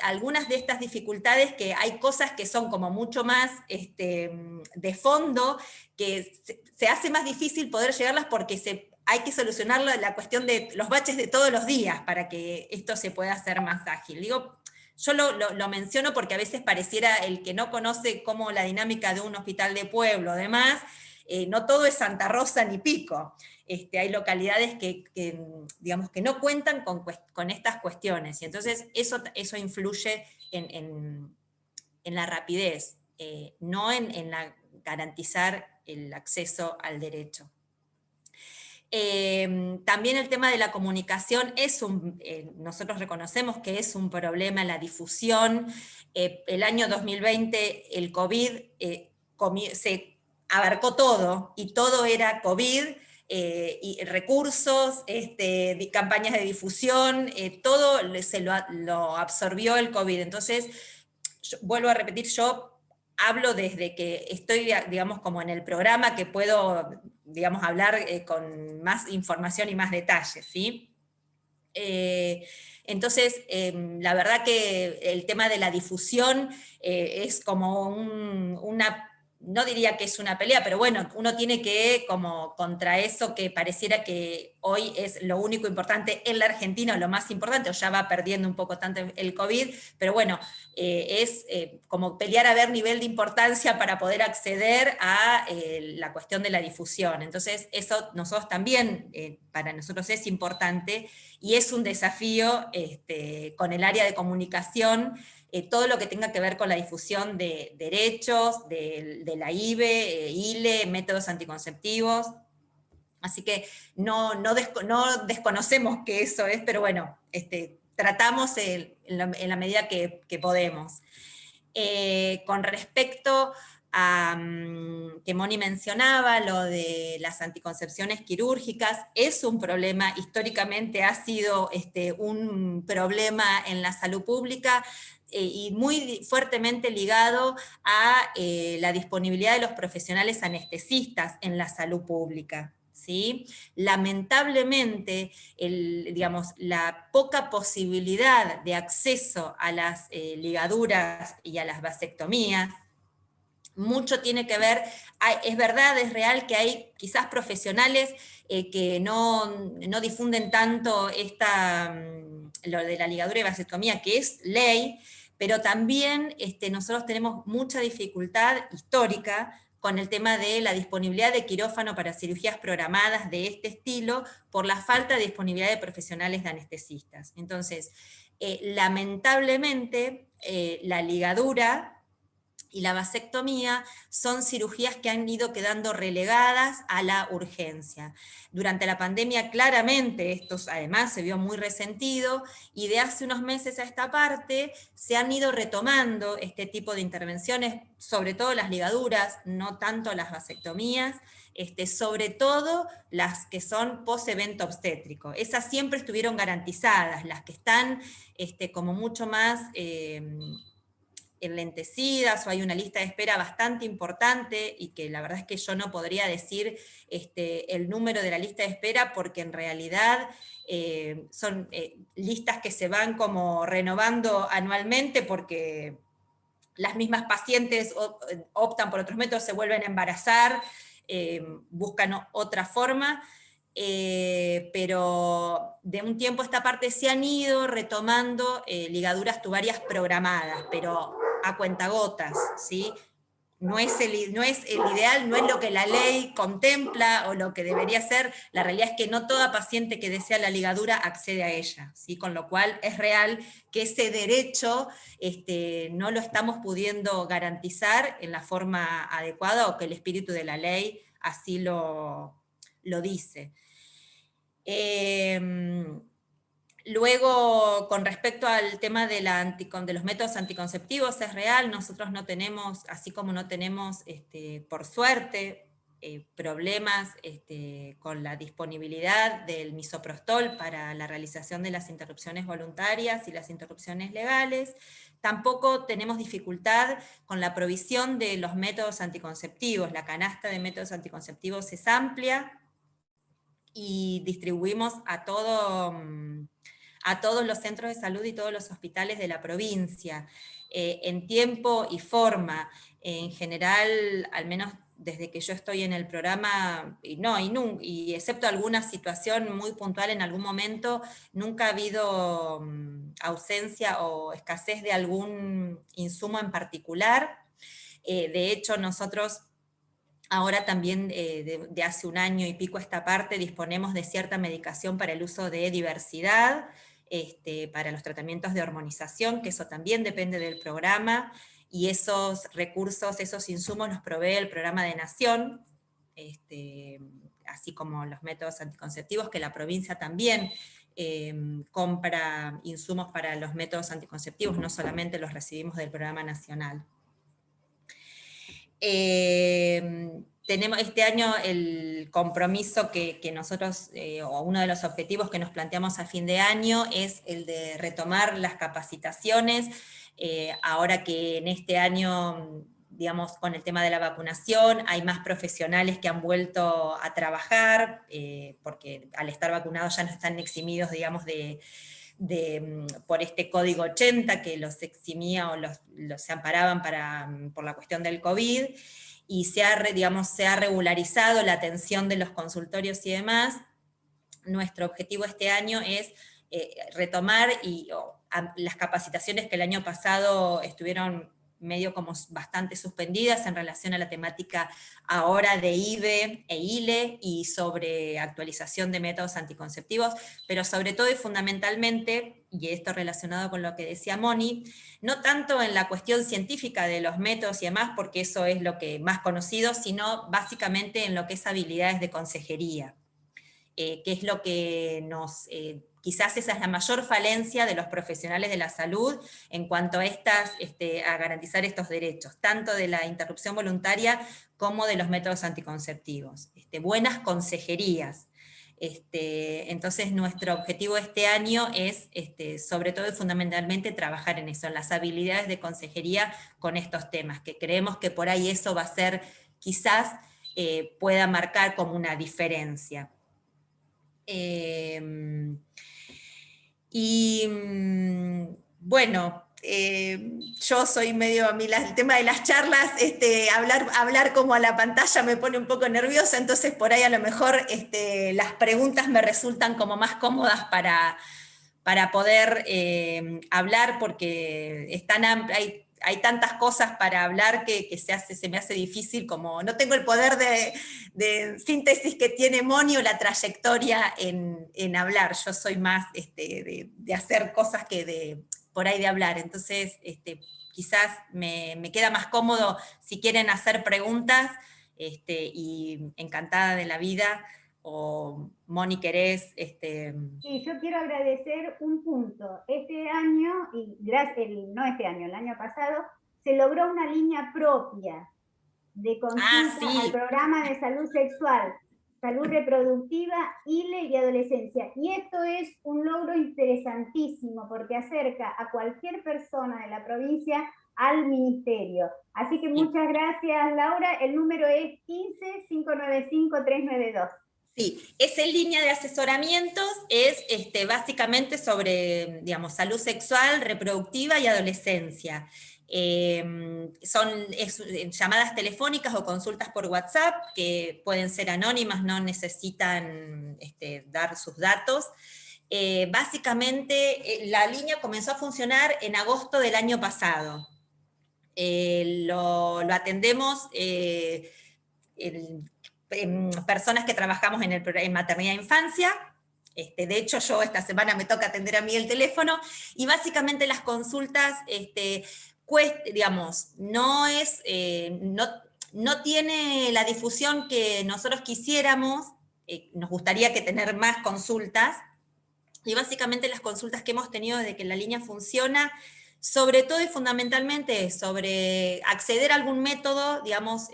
algunas de estas dificultades, que hay cosas que son como mucho más de fondo, que se hace más difícil poder llegarlas porque hay que solucionar la cuestión de los baches de todos los días para que esto se pueda hacer más ágil. Yo lo menciono porque a veces pareciera, el que no conoce cómo la dinámica de un hospital de pueblo, además, no todo es Santa Rosa ni Pico. Hay localidades digamos, que no cuentan con estas cuestiones, y entonces eso influye en la rapidez, no en garantizar el acceso al derecho. También el tema de la comunicación nosotros reconocemos que es un problema en la difusión. El año 2020 el COVID se abarcó todo, y todo era COVID, y recursos, campañas de difusión, todo lo absorbió el COVID. Entonces, vuelvo a repetir, yo hablo desde que estoy, digamos, como en el programa, que puedo, digamos, hablar con más información y más detalles, ¿sí? Entonces, la verdad que el tema de la difusión es como no diría que es una pelea, pero bueno, uno tiene que, como contra eso que pareciera que hoy es lo único importante en la Argentina, o lo más importante, o ya va perdiendo un poco tanto el COVID, pero bueno, es como pelear a ver nivel de importancia para poder acceder a la cuestión de la difusión. Entonces, eso nosotros también, para nosotros es importante, y es un desafío con el área de comunicación, todo lo que tenga que ver con la difusión de derechos, de la IVE, ILE, métodos anticonceptivos. Así que no desconocemos que eso es, pero bueno, tratamos en la medida que podemos. Con respecto a que Moni mencionaba, lo de las anticoncepciones quirúrgicas, es un problema, históricamente ha sido un problema en la salud pública, y muy fuertemente ligado a la disponibilidad de los profesionales anestesistas en la salud pública, ¿sí? Lamentablemente, digamos, la poca posibilidad de acceso a las ligaduras y a las vasectomías, mucho tiene que ver, es verdad, es real que hay quizás profesionales que no difunden tanto lo de la ligadura y vasectomía, que es ley, pero también nosotros tenemos mucha dificultad histórica con el tema de la disponibilidad de quirófano para cirugías programadas de este estilo, por la falta de disponibilidad de profesionales de anestesistas. Entonces, lamentablemente, la ligadura y la vasectomía son cirugías que han ido quedando relegadas a la urgencia. Durante la pandemia, claramente, esto además se vio muy resentido, y de hace unos meses a esta parte se han ido retomando este tipo de intervenciones, sobre todo las ligaduras, no tanto las vasectomías, sobre todo las que son post-evento obstétrico. Esas siempre estuvieron garantizadas, las que están como mucho más enlentecidas, o hay una lista de espera bastante importante, y que la verdad es que yo no podría decir el número de la lista de espera, porque en realidad son listas que se van como renovando anualmente, porque las mismas pacientes optan por otros métodos, se vuelven a embarazar, buscan otra forma, pero de un tiempo a esta parte se han ido retomando ligaduras tubarias programadas, pero a cuentagotas, ¿sí? No es el ideal, no es lo que la ley contempla o lo que debería ser. La realidad es que no toda paciente que desea la ligadura accede a ella, ¿sí? Con lo cual es real que ese derecho no lo estamos pudiendo garantizar en la forma adecuada, o que el espíritu de la ley así lo dice. Luego, con respecto al tema de los métodos anticonceptivos, es real, nosotros no tenemos, así como no tenemos, por suerte, problemas con la disponibilidad del misoprostol para la realización de las interrupciones voluntarias y las interrupciones legales. Tampoco tenemos dificultad con la provisión de los métodos anticonceptivos. La canasta de métodos anticonceptivos es amplia y distribuimos a todos los centros de salud y todos los hospitales de la provincia, en tiempo y forma. En general, al menos desde que yo estoy en el programa, y excepto alguna situación muy puntual en algún momento, nunca ha habido ausencia o escasez de algún insumo en particular. De hecho, nosotros ahora también, de hace un año y pico a esta parte, disponemos de cierta medicación para el uso de diversidad, para los tratamientos de hormonización, que eso también depende del programa, y esos recursos, esos insumos los provee el programa de Nación, así como los métodos anticonceptivos, que la provincia también compra insumos para los métodos anticonceptivos, no solamente los recibimos del programa nacional. Tenemos este año el compromiso que nosotros, o uno de los objetivos que nos planteamos a fin de año, es el de retomar las capacitaciones, ahora que en este año, digamos, con el tema de la vacunación, hay más profesionales que han vuelto a trabajar, porque al estar vacunados ya no están eximidos, digamos, por este código 80 que los eximía o se amparaban por la cuestión del COVID, y se ha regularizado la atención de los consultorios y demás. Nuestro objetivo este año es retomar las capacitaciones que el año pasado estuvieron medio como bastante suspendidas en relación a la temática ahora de IVE e ILE y sobre actualización de métodos anticonceptivos, pero sobre todo y fundamentalmente, y esto relacionado con lo que decía Moni, no tanto en la cuestión científica de los métodos y demás, porque eso es lo que más conocido, sino básicamente en lo que es habilidades de consejería, que es lo que quizás esa es la mayor falencia de los profesionales de la salud en cuanto a a garantizar estos derechos, tanto de la interrupción voluntaria como de los métodos anticonceptivos. Buenas consejerías. Entonces nuestro objetivo este año es, sobre todo y fundamentalmente, trabajar en eso, en las habilidades de consejería con estos temas, que creemos que por ahí eso va a ser, quizás pueda marcar como una diferencia. Bueno, yo soy medio, a mí el tema de las charlas, hablar como a la pantalla me pone un poco nerviosa, entonces por ahí a lo mejor las preguntas me resultan como más cómodas para poder hablar, porque hay tantas cosas para hablar que se me hace difícil, como no tengo el poder de síntesis que tiene Moni o la trayectoria en hablar. Yo soy más de hacer cosas que por ahí de hablar. Entonces, quizás me queda más cómodo si quieren hacer preguntas, y encantada de la vida. O Moni, ¿querés? Sí, yo quiero agradecer un punto. Este año, no este año, el año pasado, se logró una línea propia de consulta al programa de salud sexual, salud reproductiva, ILE y adolescencia. Y esto es un logro interesantísimo porque acerca a cualquier persona de la provincia al ministerio. Así que muchas gracias, Laura. El número es 15-595-392. Sí, esa línea de asesoramientos es básicamente sobre, digamos, salud sexual, reproductiva y adolescencia. Son llamadas telefónicas o consultas por WhatsApp, que pueden ser anónimas, no necesitan dar sus datos. Básicamente, la línea comenzó a funcionar en agosto del año pasado. Lo atendemos personas que trabajamos en maternidad e infancia. De hecho, yo esta semana me toca atender a mí el teléfono, y básicamente las consultas, digamos, no tiene la difusión que nosotros quisiéramos, nos gustaría que tener más consultas, y básicamente las consultas que hemos tenido desde que la línea funciona, sobre todo y fundamentalmente sobre acceder a algún método, digamos,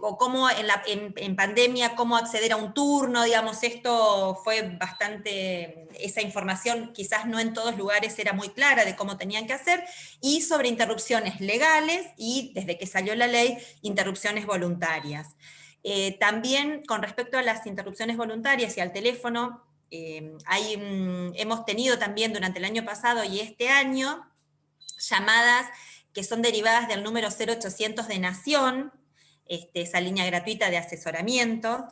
o cómo en pandemia, cómo acceder a un turno, digamos, esto fue bastante, esa información quizás no en todos lugares era muy clara de cómo tenían que hacer, y sobre interrupciones legales y, desde que salió la ley, interrupciones voluntarias. También con respecto a las interrupciones voluntarias y al teléfono, hemos tenido también durante el año pasado y este año llamadas que son derivadas del número 0800 de Nación, esa línea gratuita de asesoramiento,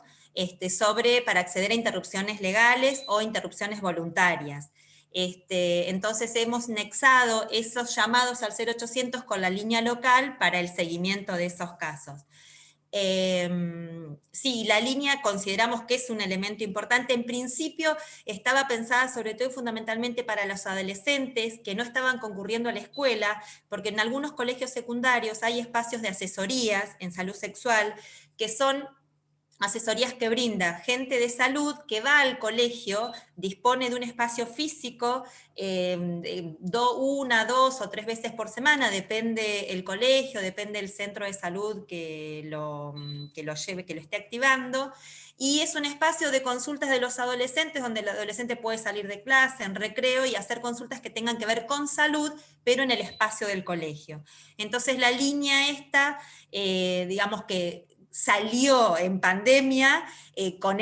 para acceder a interrupciones legales o interrupciones voluntarias. Entonces hemos nexado esos llamados al 0800 con la línea local para el seguimiento de esos casos. Sí, la línea consideramos que es un elemento importante. En principio estaba pensada sobre todo y fundamentalmente para los adolescentes que no estaban concurriendo a la escuela, porque en algunos colegios secundarios hay espacios de asesorías en salud sexual, que son asesorías que brinda gente de salud que va al colegio, dispone de un espacio físico, 1, 2 o 3 veces por semana, depende el colegio, depende el centro de salud que lo lleve, que lo esté activando, y es un espacio de consultas de los adolescentes, donde el adolescente puede salir de clase, en recreo, y hacer consultas que tengan que ver con salud, pero en el espacio del colegio. Entonces la línea esta, digamos que salió en pandemia con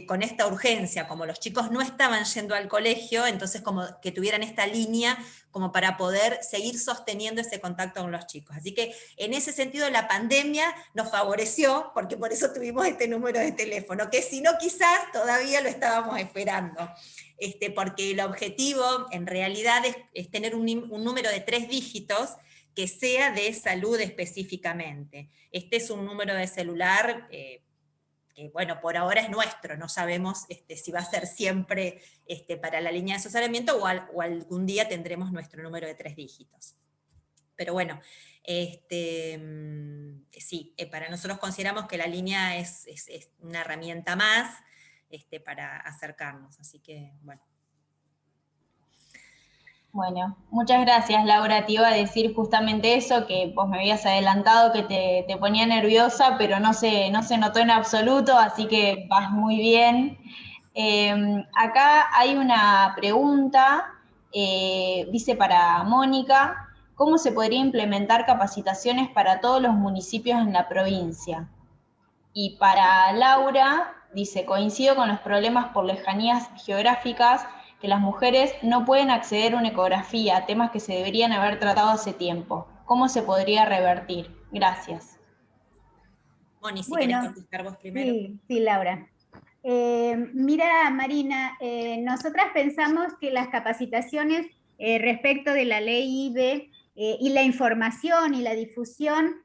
con esta urgencia, como los chicos no estaban yendo al colegio, entonces como que tuvieran esta línea como para poder seguir sosteniendo ese contacto con los chicos. Así que en ese sentido la pandemia nos favoreció, porque por eso tuvimos este número de teléfono, que si no quizás todavía lo estábamos esperando. Porque el objetivo en realidad es tener un número de 3 dígitos que sea de salud específicamente. Este es un número de celular que, bueno, por ahora es nuestro, no sabemos si va a ser siempre para la línea de asesoramiento o algún día tendremos nuestro número de 3 dígitos. Pero bueno, sí, para nosotros consideramos que la línea es una herramienta más para acercarnos, así que bueno. Bueno, muchas gracias, Laura. Te iba a decir justamente eso, que vos me habías adelantado que te ponía nerviosa, pero no se notó en absoluto, así que vas muy bien. Acá hay una pregunta, dice para Mónica, ¿cómo se podría implementar capacitaciones para todos los municipios en la provincia? Y para Laura, dice, coincido con los problemas por lejanías geográficas, que las mujeres no pueden acceder a una ecografía, temas que se deberían haber tratado hace tiempo. ¿Cómo se podría revertir? Gracias. Moni, si querés contestar vos primero. Sí, Laura. Mira, Marina, nosotras pensamos que las capacitaciones respecto de la ley IBE y la información y la difusión,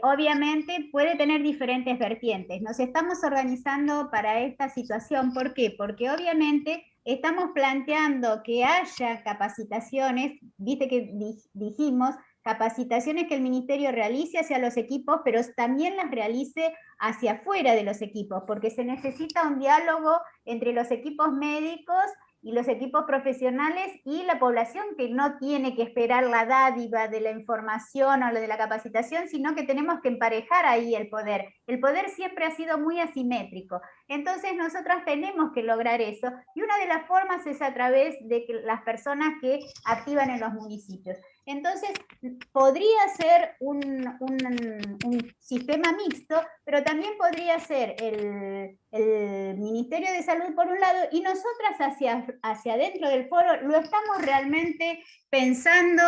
obviamente puede tener diferentes vertientes. Nos estamos organizando para esta situación. ¿Por qué? Porque obviamente estamos planteando que haya capacitaciones, viste que dijimos, capacitaciones que el Ministerio realice hacia los equipos, pero también las realice hacia afuera de los equipos, porque se necesita un diálogo entre los equipos médicos y los equipos profesionales y la población, que no tiene que esperar la dádiva de la información o de la capacitación, sino que tenemos que emparejar ahí el poder. El poder siempre ha sido muy asimétrico. Entonces nosotras tenemos que lograr eso, y una de las formas es a través de las personas que activan en los municipios. Entonces, podría ser un sistema mixto, pero también podría ser el Ministerio de Salud por un lado, y nosotras hacia adentro del foro lo estamos realmente pensando,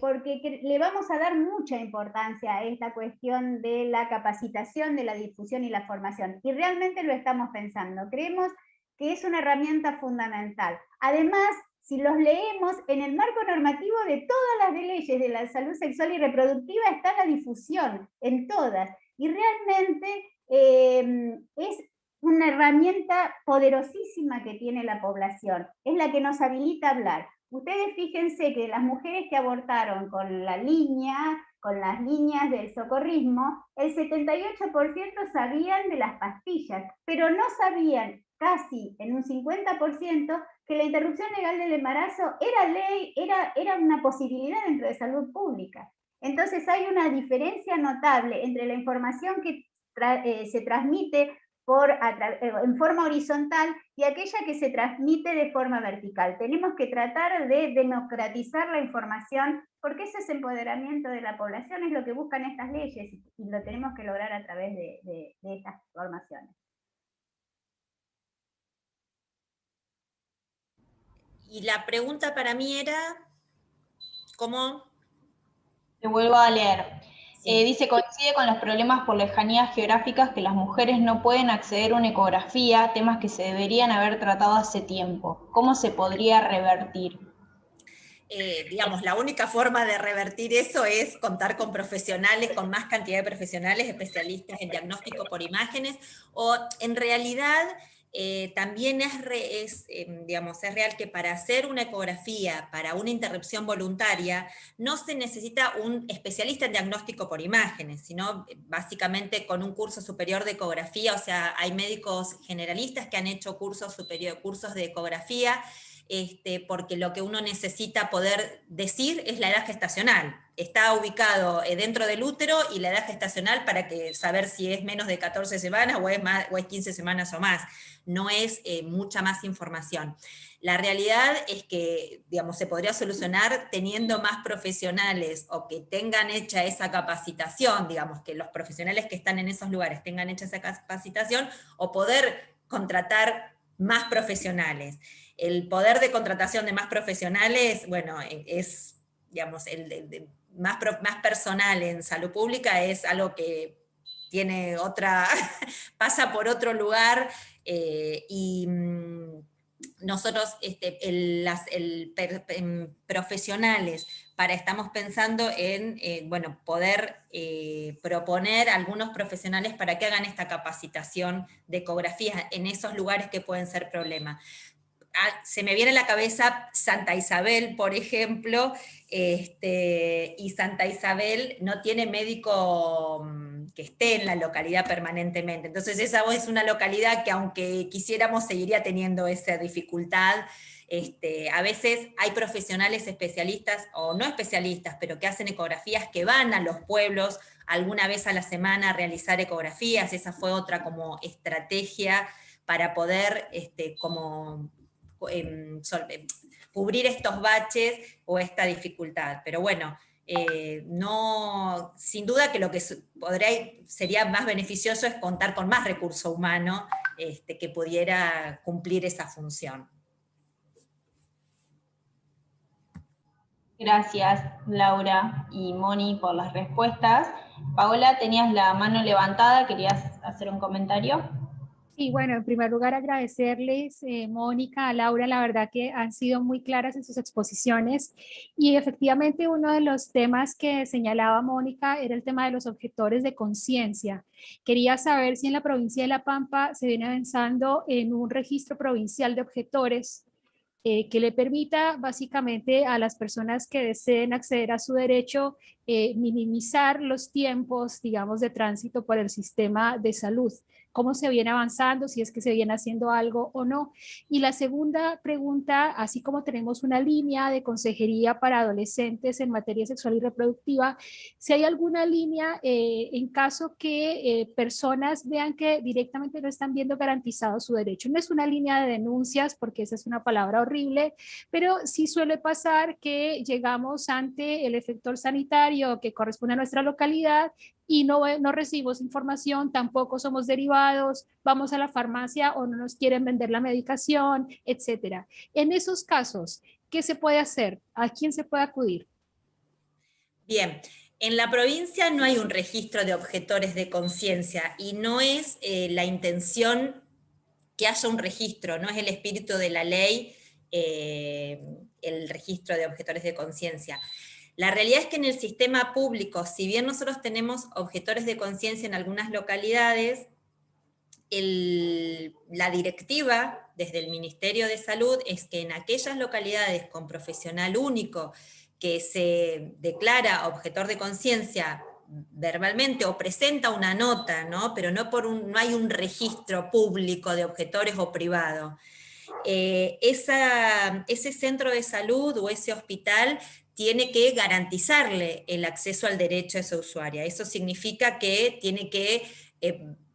porque le vamos a dar mucha importancia a esta cuestión de la capacitación, de la difusión y la formación, y realmente lo estamos pensando. Creemos que es una herramienta fundamental. Además, si los leemos, en el marco normativo de todas las leyes de la salud sexual y reproductiva está la difusión, en todas. Y realmente es una herramienta poderosísima que tiene la población. Es la que nos habilita a hablar. Ustedes fíjense que las mujeres que abortaron con las líneas del socorrismo, el 78% sabían de las pastillas, pero no sabían casi en un 50% que la interrupción legal del embarazo era ley, era una posibilidad dentro de salud pública. Entonces hay una diferencia notable entre la información que se transmite en forma horizontal y aquella que se transmite de forma vertical. Tenemos que tratar de democratizar la información, porque ese es empoderamiento de la población, es lo que buscan estas leyes, y lo tenemos que lograr a través de estas formaciones. Y la pregunta para mí era, ¿cómo? Te vuelvo a leer. Sí. Dice, coincide con los problemas por lejanías geográficas que las mujeres no pueden acceder a una ecografía, temas que se deberían haber tratado hace tiempo. ¿Cómo se podría revertir? Digamos, la única forma de revertir eso es contar con profesionales, con más cantidad de profesionales especialistas en diagnóstico por imágenes, o en realidad también digamos, es real que para hacer una ecografía, para una interrupción voluntaria, no se necesita un especialista en diagnóstico por imágenes, sino básicamente con un curso superior de ecografía. O sea, hay médicos generalistas que han hecho cursos de ecografía, porque lo que uno necesita poder decir es la edad gestacional. Está ubicado dentro del útero y la edad gestacional para saber si es menos de 14 semanas o es 15 semanas o más. No es mucha más información. La realidad es que, digamos, se podría solucionar teniendo más profesionales o que tengan hecha esa capacitación, digamos, que los profesionales que están en esos lugares tengan hecha esa capacitación, o poder contratar más profesionales. El poder de contratación de más profesionales, bueno, es, digamos, más personal en salud pública es algo que tiene pasa por otro lugar, y nosotros, profesionales, estamos pensando en, bueno, poder proponer a algunos profesionales para que hagan esta capacitación de ecografía en esos lugares que pueden ser problemas. Se me viene a la cabeza Santa Isabel, por ejemplo, y Santa Isabel no tiene médico que esté en la localidad permanentemente. Entonces esa es una localidad que, aunque quisiéramos, seguiría teniendo esa dificultad. A veces hay profesionales especialistas, o no especialistas, pero que hacen ecografías, que van a los pueblos alguna vez a la semana a realizar ecografías. Esa fue otra como estrategia para poder cubrir estos baches o esta dificultad. Pero bueno, no, sin duda que lo que sería más beneficioso es contar con más recurso humano que pudiera cumplir esa función. Gracias, Laura y Moni, por las respuestas. Paola, tenías la mano levantada, ¿querías hacer un comentario? Sí, bueno, en primer lugar agradecerles, Mónica, Laura, la verdad que han sido muy claras en sus exposiciones, y efectivamente uno de los temas que señalaba Mónica era el tema de los objetores de conciencia. Quería saber si en la provincia de La Pampa se viene avanzando en un registro provincial de objetores que le permita básicamente a las personas que deseen acceder a su derecho minimizar los tiempos, digamos, de tránsito por el sistema de salud. ¿Cómo se viene avanzando? Si es que se viene haciendo algo o no. Y la segunda pregunta, así como tenemos una línea de consejería para adolescentes en materia sexual y reproductiva, si hay alguna línea en caso que personas vean que directamente no están viendo garantizado su derecho. No es una línea de denuncias, porque esa es una palabra horrible, pero sí suele pasar que llegamos ante el efector sanitario que corresponde a nuestra localidad y no recibimos información, tampoco somos derivados, vamos a la farmacia o no nos quieren vender la medicación, etcétera. En esos casos, ¿qué se puede hacer? ¿A quién se puede acudir? Bien, en la provincia no hay un registro de objetores de conciencia, y no es la intención que haya un registro, no es el espíritu de la ley el registro de objetores de conciencia. La realidad es que en el sistema público, si bien nosotros tenemos objetores de conciencia en algunas localidades, la directiva desde el Ministerio de Salud es que en aquellas localidades con profesional único que se declara objetor de conciencia verbalmente o presenta una nota, ¿no? Pero no hay un registro público de objetores o privado. Ese centro de salud o ese hospital tiene que garantizarle el acceso al derecho a esa usuaria. Eso significa que tiene que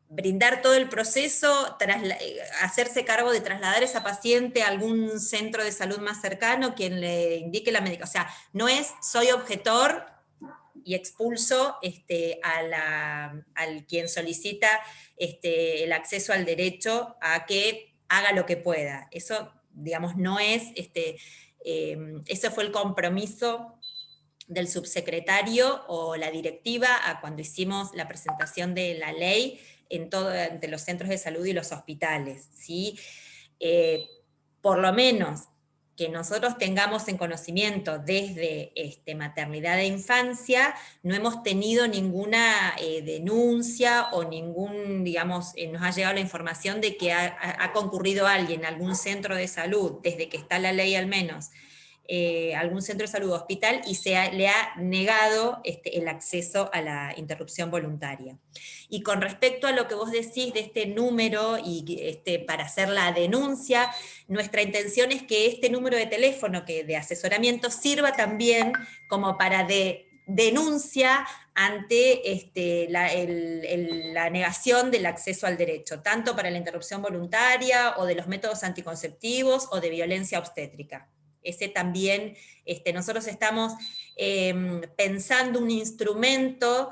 brindar todo el proceso, hacerse cargo de trasladar a esa paciente a algún centro de salud más cercano, quien le indique la medicación. O sea, no es soy objetor y expulso al quien solicita el acceso al derecho a que haga lo que pueda. Eso, digamos, no es, ese fue el compromiso del subsecretario o la directiva cuando hicimos la presentación de la ley entre los centros de salud y los hospitales, ¿sí? Por lo menos que nosotros tengamos en conocimiento desde maternidad e infancia, no hemos tenido ninguna denuncia o digamos, nos ha llegado la información de que ha concurrido alguien a algún centro de salud, desde que está la ley al menos, algún centro de salud o hospital, y le ha negado el acceso a la interrupción voluntaria. Y con respecto a lo que vos decís de este número y para hacer la denuncia, nuestra intención es que este número de teléfono de asesoramiento sirva también como para denuncia ante la negación del acceso al derecho, tanto para la interrupción voluntaria o de los métodos anticonceptivos o de violencia obstétrica. Ese también, nosotros estamos pensando un instrumento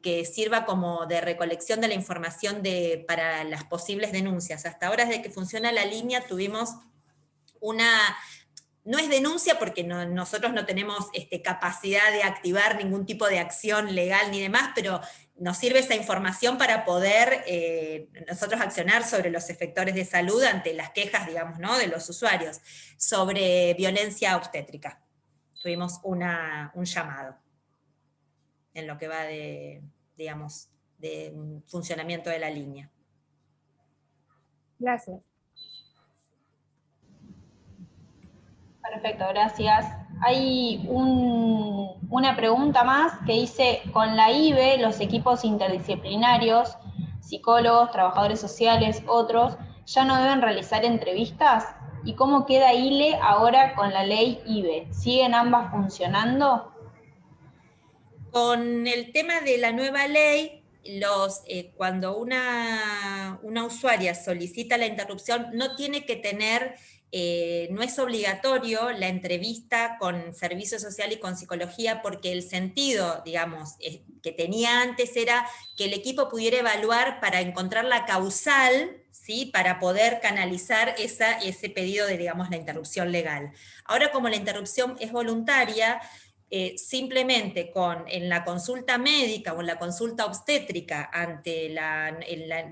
que sirva como de recolección de la información para las posibles denuncias. Hasta ahora, desde que funciona la línea, tuvimos no es denuncia porque nosotros no tenemos capacidad de activar ningún tipo de acción legal ni demás, pero nos sirve esa información para poder nosotros accionar sobre los efectores de salud ante las quejas, digamos, ¿no?, de los usuarios sobre violencia obstétrica. Tuvimos un llamado en lo que va digamos, de funcionamiento de la línea. Gracias. Perfecto, gracias. Hay una pregunta más que dice, con la IBE, los equipos interdisciplinarios, psicólogos, trabajadores sociales, otros, ¿ya no deben realizar entrevistas? ¿Y cómo queda ILE ahora con la ley IBE? ¿Siguen ambas funcionando? Con el tema de la nueva ley, cuando una usuaria solicita la interrupción, no tiene que tener, no es obligatorio la entrevista con servicio social y con psicología, porque el sentido, digamos, que tenía antes era que el equipo pudiera evaluar para encontrar la causal, ¿sí?, para poder canalizar ese pedido de, digamos, la interrupción legal. Ahora, como la interrupción es voluntaria, simplemente en la consulta médica o en la consulta obstétrica ante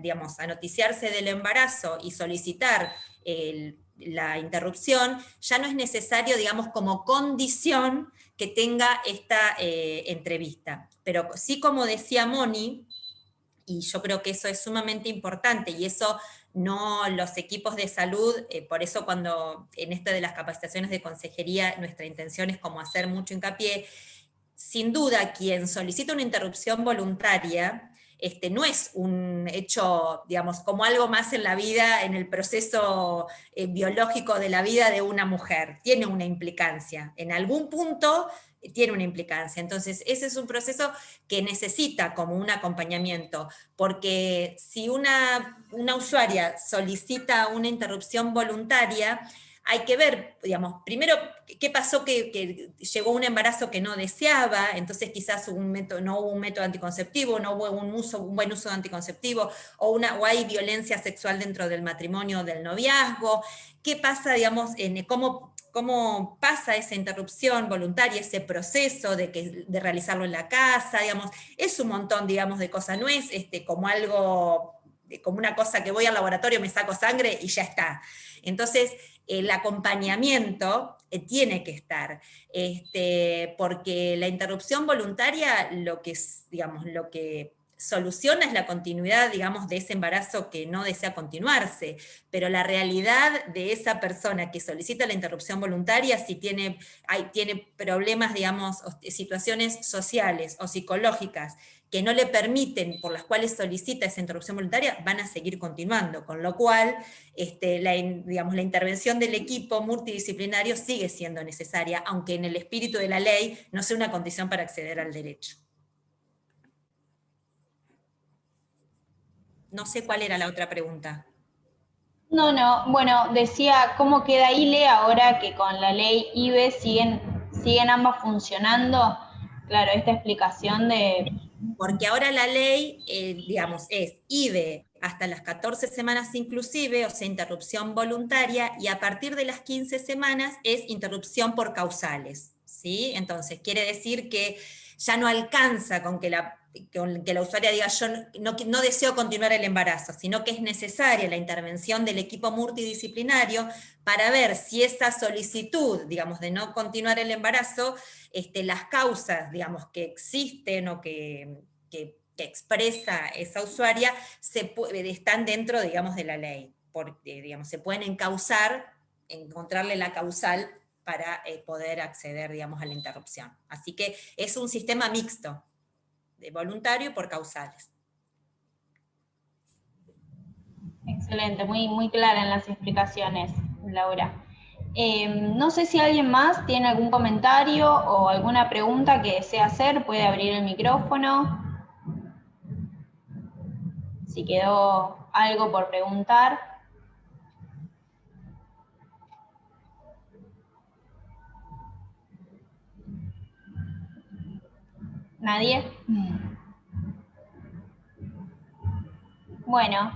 digamos, a noticiarse del embarazo y solicitar la interrupción, ya no es necesario, digamos, como condición que tenga esta entrevista. Pero sí, como decía Moni, y yo creo que eso es sumamente importante, y eso los equipos de salud, por eso cuando en esto de las capacitaciones de consejería, nuestra intención es como hacer mucho hincapié, sin duda quien solicita una interrupción voluntaria, no es un hecho, digamos, como algo más en la vida, en el proceso biológico de la vida de una mujer, tiene una implicancia, en algún punto tiene una implicancia. Entonces, ese es un proceso que necesita como un acompañamiento, porque si una usuaria solicita una interrupción voluntaria, hay que ver, digamos, primero, qué pasó que llegó un embarazo que no deseaba, entonces quizás no hubo un método anticonceptivo, no hubo un buen uso de anticonceptivo, o hay violencia sexual dentro del matrimonio o del noviazgo. ¿Qué pasa, digamos, cómo pasa esa interrupción voluntaria, ese proceso de realizarlo en la casa? Digamos, es un montón, digamos, de cosas, no es como una cosa que voy al laboratorio, me saco sangre y ya está. Entonces, el acompañamiento tiene que estar, porque la interrupción voluntaria lo que soluciona es la continuidad, digamos, de ese embarazo que no desea continuarse, pero la realidad de esa persona que solicita la interrupción voluntaria, si tiene problemas, digamos, situaciones sociales o psicológicas que no le permiten, por las cuales solicita esa interrupción voluntaria, van a seguir continuando, con lo cual la intervención del equipo multidisciplinario sigue siendo necesaria, aunque en el espíritu de la ley no sea una condición para acceder al derecho. No sé cuál era la otra pregunta. No, bueno, decía, ¿cómo queda ILE ahora que con la ley IBE siguen ambas funcionando? Claro, esta explicación de... Porque ahora la ley, es IBE hasta las 14 semanas inclusive, o sea, interrupción voluntaria, y a partir de las 15 semanas es interrupción por causales, ¿sí? Entonces, quiere decir que ya no alcanza con que la usuaria diga yo no deseo continuar el embarazo, sino que es necesaria la intervención del equipo multidisciplinario para ver si esa solicitud, digamos, de no continuar el embarazo, las causas, digamos, que existen o que expresa esa usuaria están dentro, digamos, de la ley, porque, digamos, se pueden encauzar, encontrarle la causal para poder acceder, digamos, a la interrupción. Así que es un sistema mixto, de voluntario y por causales. Excelente, muy clara en las explicaciones, Laura. No sé si alguien más tiene algún comentario o alguna pregunta que desea hacer, puede abrir el micrófono. Si quedó algo por preguntar. ¿Nadie? Bueno,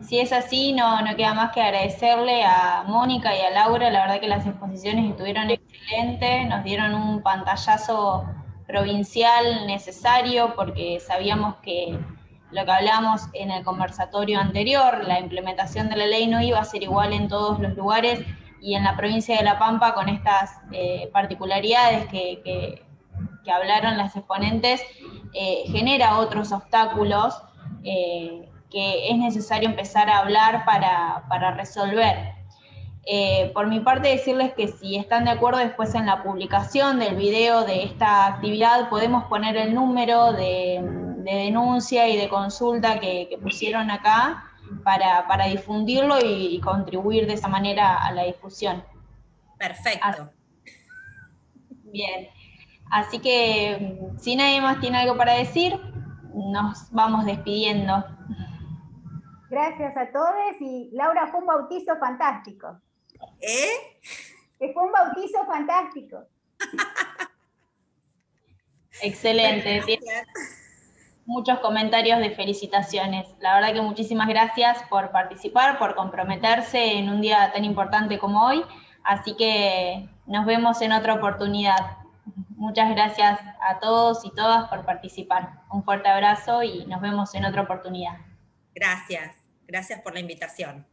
si es así, no queda más que agradecerle a Mónica y a Laura. La verdad que las exposiciones estuvieron excelentes, nos dieron un pantallazo provincial necesario porque sabíamos que lo que hablamos en el conversatorio anterior, la implementación de la ley no iba a ser igual en todos los lugares, y en la provincia de La Pampa, con estas particularidades que hablaron las exponentes, genera otros obstáculos que es necesario empezar a hablar para resolver. Por mi parte, decirles que si están de acuerdo, después en la publicación del video de esta actividad podemos poner el número de denuncia y de consulta que pusieron acá para difundirlo y contribuir de esa manera a la difusión. Perfecto. Bien, así que si nadie más tiene algo para decir, nos vamos despidiendo. Gracias a todos, y Laura, fue un bautizo fantástico. Que fue un bautizo fantástico. Excelente. Muchos comentarios de felicitaciones. La verdad que muchísimas gracias por participar, por comprometerse en un día tan importante como hoy. Así que nos vemos en otra oportunidad. Muchas gracias a todos y todas por participar. Un fuerte abrazo y nos vemos en otra oportunidad. Gracias por la invitación.